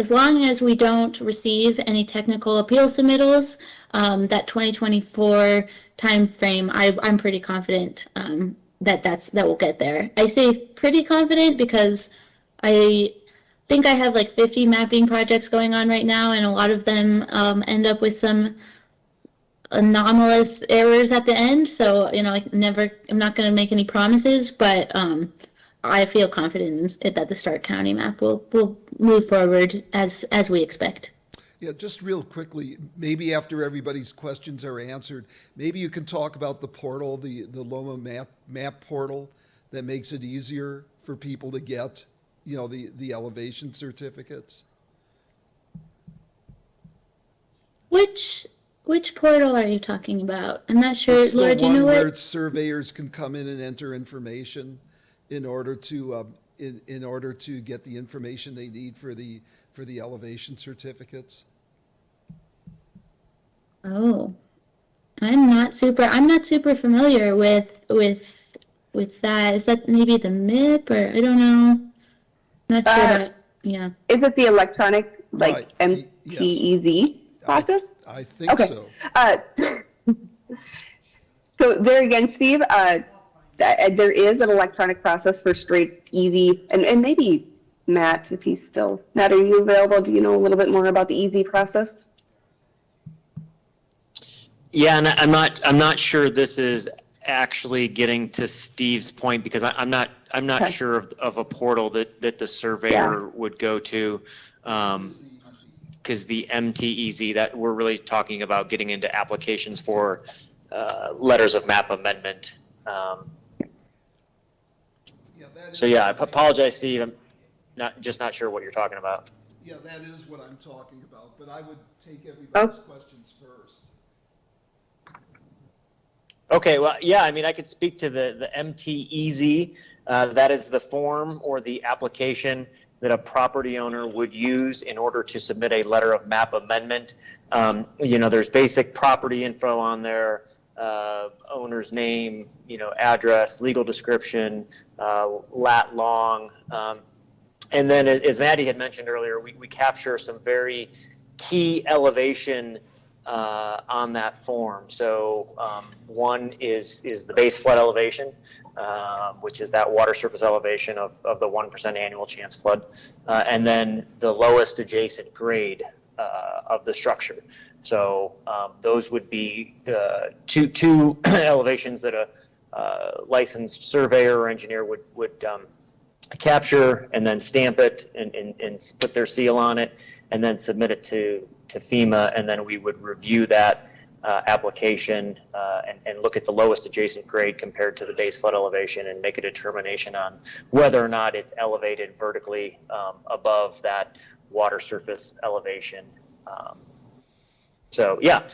long as we don't receive any technical appeal submittals, that 2024 timeframe, I'm pretty confident that will get there. I say pretty confident because I think I have like 50 mapping projects going on right now, and a lot of them end up with some anomalous errors at the end. So I'm not going to make any promises, but I feel confident that the Stark County map will move forward as we expect. Yeah, just real quickly, maybe after everybody's questions are answered, maybe you can talk about the portal, the LOMA map portal that makes it easier for people to get, the elevation certificates. Which portal are you talking about? I'm not sure. It's Laura, the do you know one where what? surveyors can come in and enter information in order to get the information they need for the elevation certificates. Oh, I'm not super familiar with that. Is that maybe the MIP or I don't know. Not sure about, yeah. Is it the electronic, like Right, MTEZ process? I think Okay. so. So there again, Steve, there is an electronic process for straight EZ, and maybe Matt, if he's still, Matt, are you available? Do you know a little bit more about the EZ process? Yeah, and I'm not sure this is actually getting to Steve's point because I'm not Okay. sure of a portal that the surveyor would go to. Because the MTEZ, that we're really talking about getting into applications for letters of map amendment. So yeah, I apologize, Steve. I'm not sure what you're talking about. Yeah, that is what I'm talking about, but I would take everybody's questions first. Okay, well, yeah, I mean, I could speak to the MTEZ. That is the form or the application that a property owner would use in order to submit a letter of map amendment. There's basic property info on there, owner's name, address, legal description, lat long. And then as Maddie had mentioned earlier, we capture some very key elevation on that form. So one is the base flood elevation, which is that water surface elevation of the 1% annual chance flood, and then the lowest adjacent grade of the structure. So those would be two elevations that a licensed surveyor or engineer would capture and then stamp it and put their seal on it and then submit it to FEMA, and then we would review that application and look at the lowest adjacent grade compared to the base flood elevation and make a determination on whether or not it's elevated vertically above that water surface elevation. So yeah.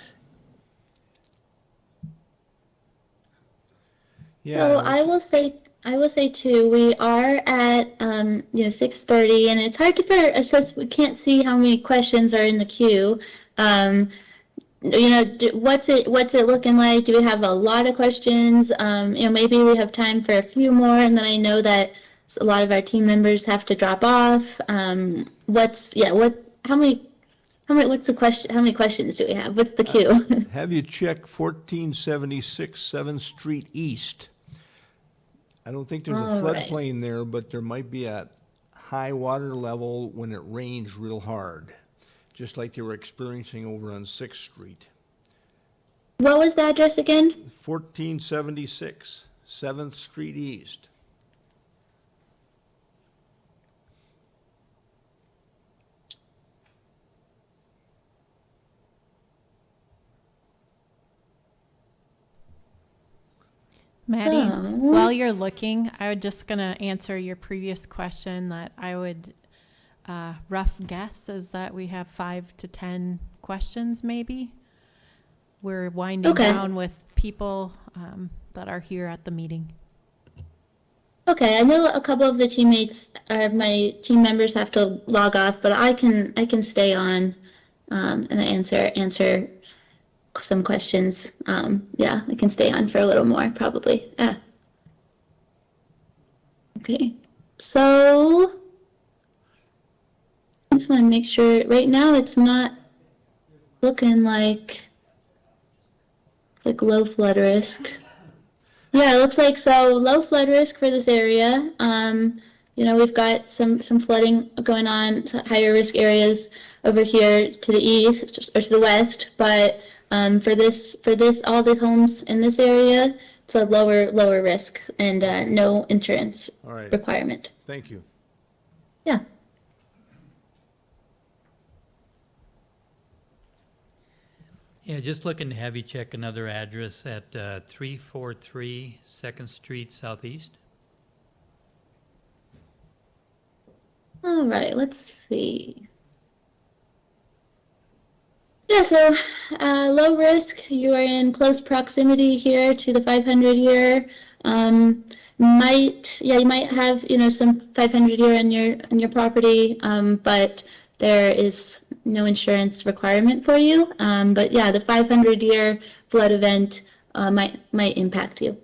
So I will say too, we are at 6:30, and it's hard it says we can't see how many questions are in the queue. What's it looking like? Do we have a lot of questions? Maybe we have time for a few more, and then I know that a lot of our team members have to drop off. What's the question? How many questions do we have? What's the queue? Have you checked 1476 7th Street East? I don't think there's a All right. floodplain there, but there might be a high water level when it rains real hard, just like they were experiencing over on 6th Street. What was the address again? 1476 7th Street East. Maddie, Oh. while you're looking, I would just gonna answer your previous question that I would rough guess is that we have 5 to 10 questions maybe. We're winding Okay. down with people that are here at the meeting. Okay, I know a couple of the my team members have to log off, but I can stay on and answer some questions. Yeah, I can stay on for a little more probably. Yeah. Okay, so I just want to make sure. Right now, it's not looking like low flood risk. Yeah, it looks like low flood risk for this area. We've got some flooding going on, higher risk areas over here to the east or to the west, but for this, all the homes in this area, it's a lower risk and no insurance All right. requirement. Thank you. Yeah. Yeah, just looking to have you check another address at 343 2nd Street Southeast. All right, let's see. Yeah, so low risk, you are in close proximity here to the 500 year. You might have, some 500 year on your property, but there is no insurance requirement for you. But yeah, the 500 year flood event might impact you.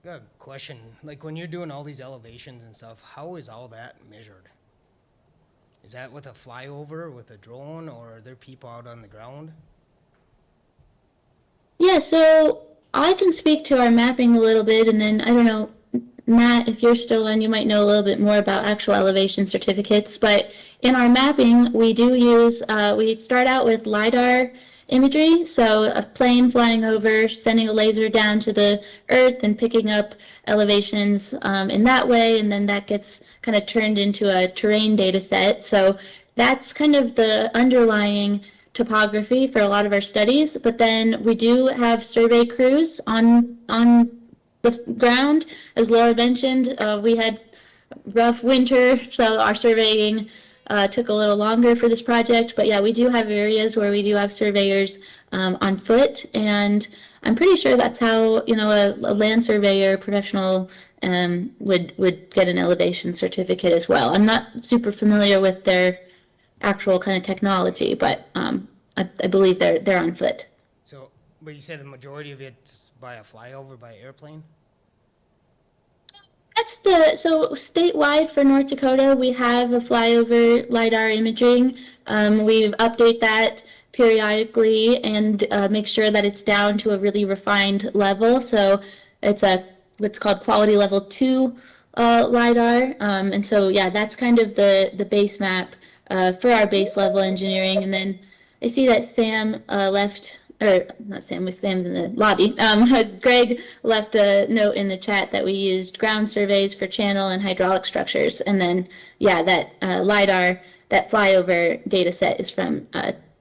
Got a question. Like when you're doing all these elevations and stuff, how is all that measured? Is that with a flyover, with a drone, or are there people out on the ground? Yeah, so I can speak to our mapping a little bit, and then I don't know, Matt, if you're still on, you might know a little bit more about actual elevation certificates. But in our mapping, we do use, we start out with LiDAR imagery, so a plane flying over, sending a laser down to the earth and picking up elevations in that way, and then that gets kind of turned into a terrain data set. So that's kind of the underlying topography for a lot of our studies. But then we do have survey crews on the ground. As Laura mentioned, we had rough winter, so our surveying took a little longer for this project. But yeah, we do have areas where we do have surveyors on foot, and I'm pretty sure that's how, you know, a land surveyor professional would get an elevation certificate as well. I'm not super familiar with their actual kind of technology, but I believe they're on foot. So, but you said the majority of it's by a flyover, by airplane? So statewide for North Dakota, we have a flyover LiDAR imaging. We update that periodically and make sure that it's down to a really refined level. So it's what's called quality level 2 LiDAR. And so, yeah, that's kind of the base map for our base level engineering. And then I see that Sam left, or not Sam, Sam's in the lobby. Greg left a note in the chat that we used ground surveys for channel and hydraulic structures. And then, yeah, that LiDAR, that flyover data set is from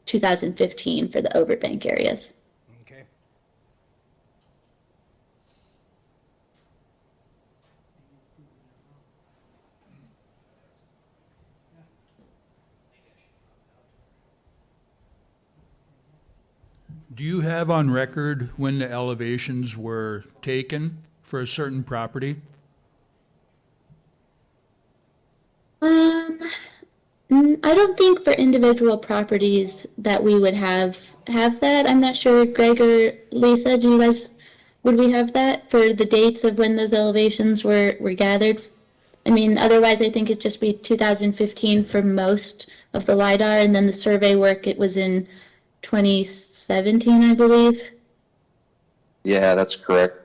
2015 for the overbank areas. Okay. Do you have on record when the elevations were taken for a certain property? I don't think for individual properties that we would have that. I'm not sure, Greg or Lisa, would we have that for the dates of when those elevations were gathered? I mean, otherwise I think it'd just be 2015 for most of the LiDAR, and then the survey work, it was in 2017, I believe. Yeah, that's correct.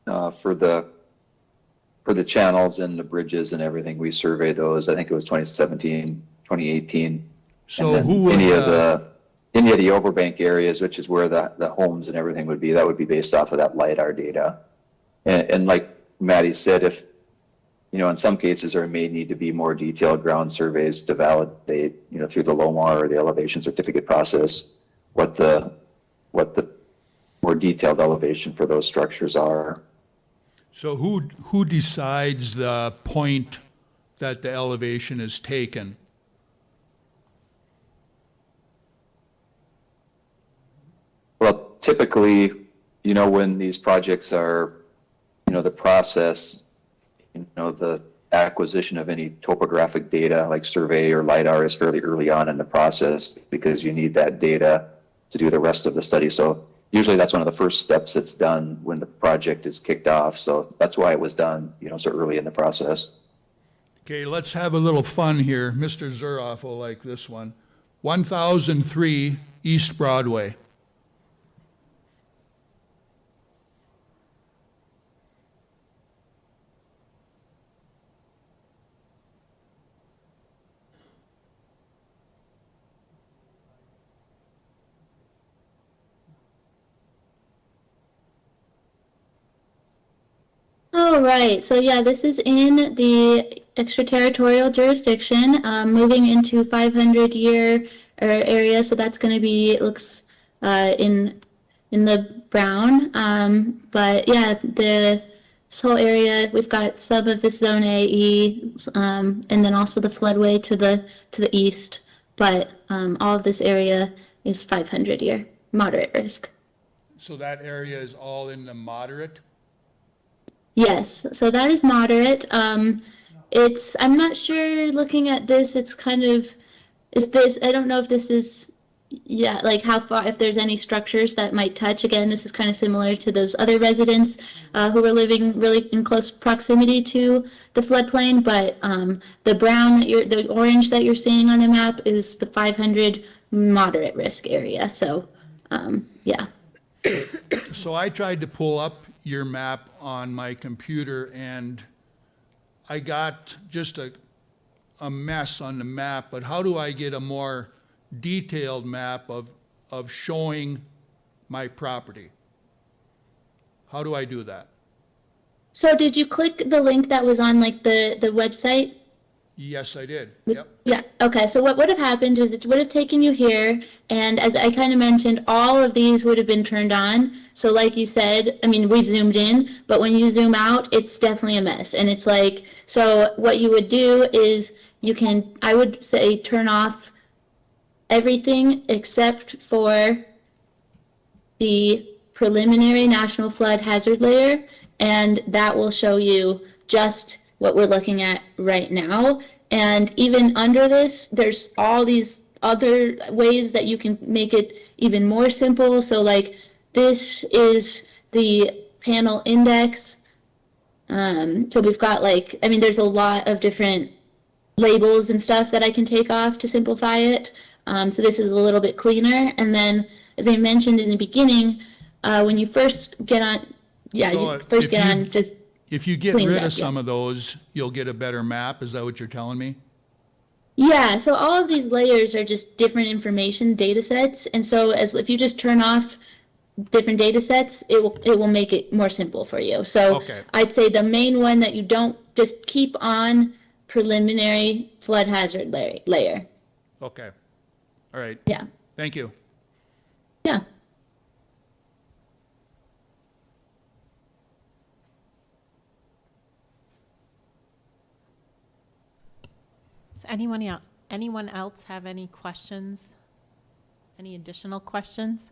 For the channels and the bridges and everything, we surveyed those. I think it was 2017, 2018. So And who would, any of the overbank areas, which is where the homes and everything would be, that would be based off of that LiDAR data. And like Maddie said, if, you know, in some cases there may need to be more detailed ground surveys to validate, you know, through the LOMAR or the elevation certificate process, what the more detailed elevation for those structures are. so who decides the point that the elevation is taken? Well, typically, you know, when these projects are, you know, the process, you know, the acquisition of any topographic data like survey or LiDAR is fairly early on in the process because you need that data to do the rest of the study. So usually that's one of the first steps that's done when the project is kicked off. So that's why it was done, you know, so early in the process. Okay, let's have a little fun here. Mr. Zuroff will like this one. 1003 East Broadway. Oh, right. So yeah, this is in the extraterritorial jurisdiction, moving into 500-year area. So that's going to be, it looks in the brown. But yeah, this whole area, we've got some of this zone AE, and then also the floodway to the east. But all of this area is 500-year moderate risk. So that area is all in the moderate? Yes, so that is moderate. I'm not sure, looking at this, it's kind of, I don't know if this is, yeah, like how far, if there's any structures that might touch. Again, this is kind of similar to those other residents who were living really in close proximity to the floodplain, but the the orange that you're seeing on the map is the 500 moderate risk area. So, yeah. So I tried to pull up your map on my computer and I got just a mess on the map, but how do I get a more detailed map of showing my property? How do I do that? So did you click the link that was on like the website? Yes, I did. Yep. Yeah, okay, so what would have happened is it would have taken you here, and as I kind of mentioned, all of these would have been turned on. So like you said, I mean, we've zoomed in, but when you zoom out, it's definitely a mess. And it's like, so what you would do is I would say turn off everything except for the preliminary national flood hazard layer, and that will show you just what we're looking at right now. And even under this, there's all these other ways that you can make it even more simple. So like this is the panel index. So we've got there's a lot of different labels and stuff that I can take off to simplify it. So this is a little bit cleaner. And then, as I mentioned in the beginning, when you first get on, if you get rid of some of those, you'll get a better map. Is that what you're telling me? Yeah, so all of these layers are just different information data sets. And so if you just turn off different data sets, it will make it more simple for you. So okay. I'd say the main one that you don't, just keep on preliminary flood hazard layer. Okay. All right. Yeah. Thank you. Yeah. Does anyone else have any questions? Any additional questions?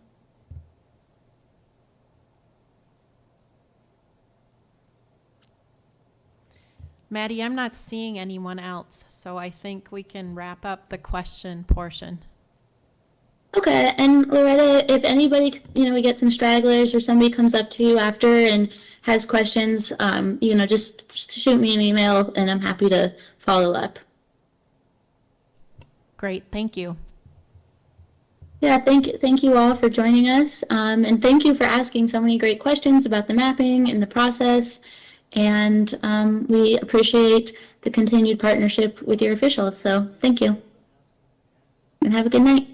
Maddie, I'm not seeing anyone else, so I think we can wrap up the question portion. Okay, and Loretta, if anybody, we get some stragglers or somebody comes up to you after and has questions, just shoot me an email and I'm happy to follow up. Great, thank you. Yeah, thank you all for joining us, and thank you for asking so many great questions about the mapping and the process, and we appreciate the continued partnership with your officials, so thank you, and have a good night.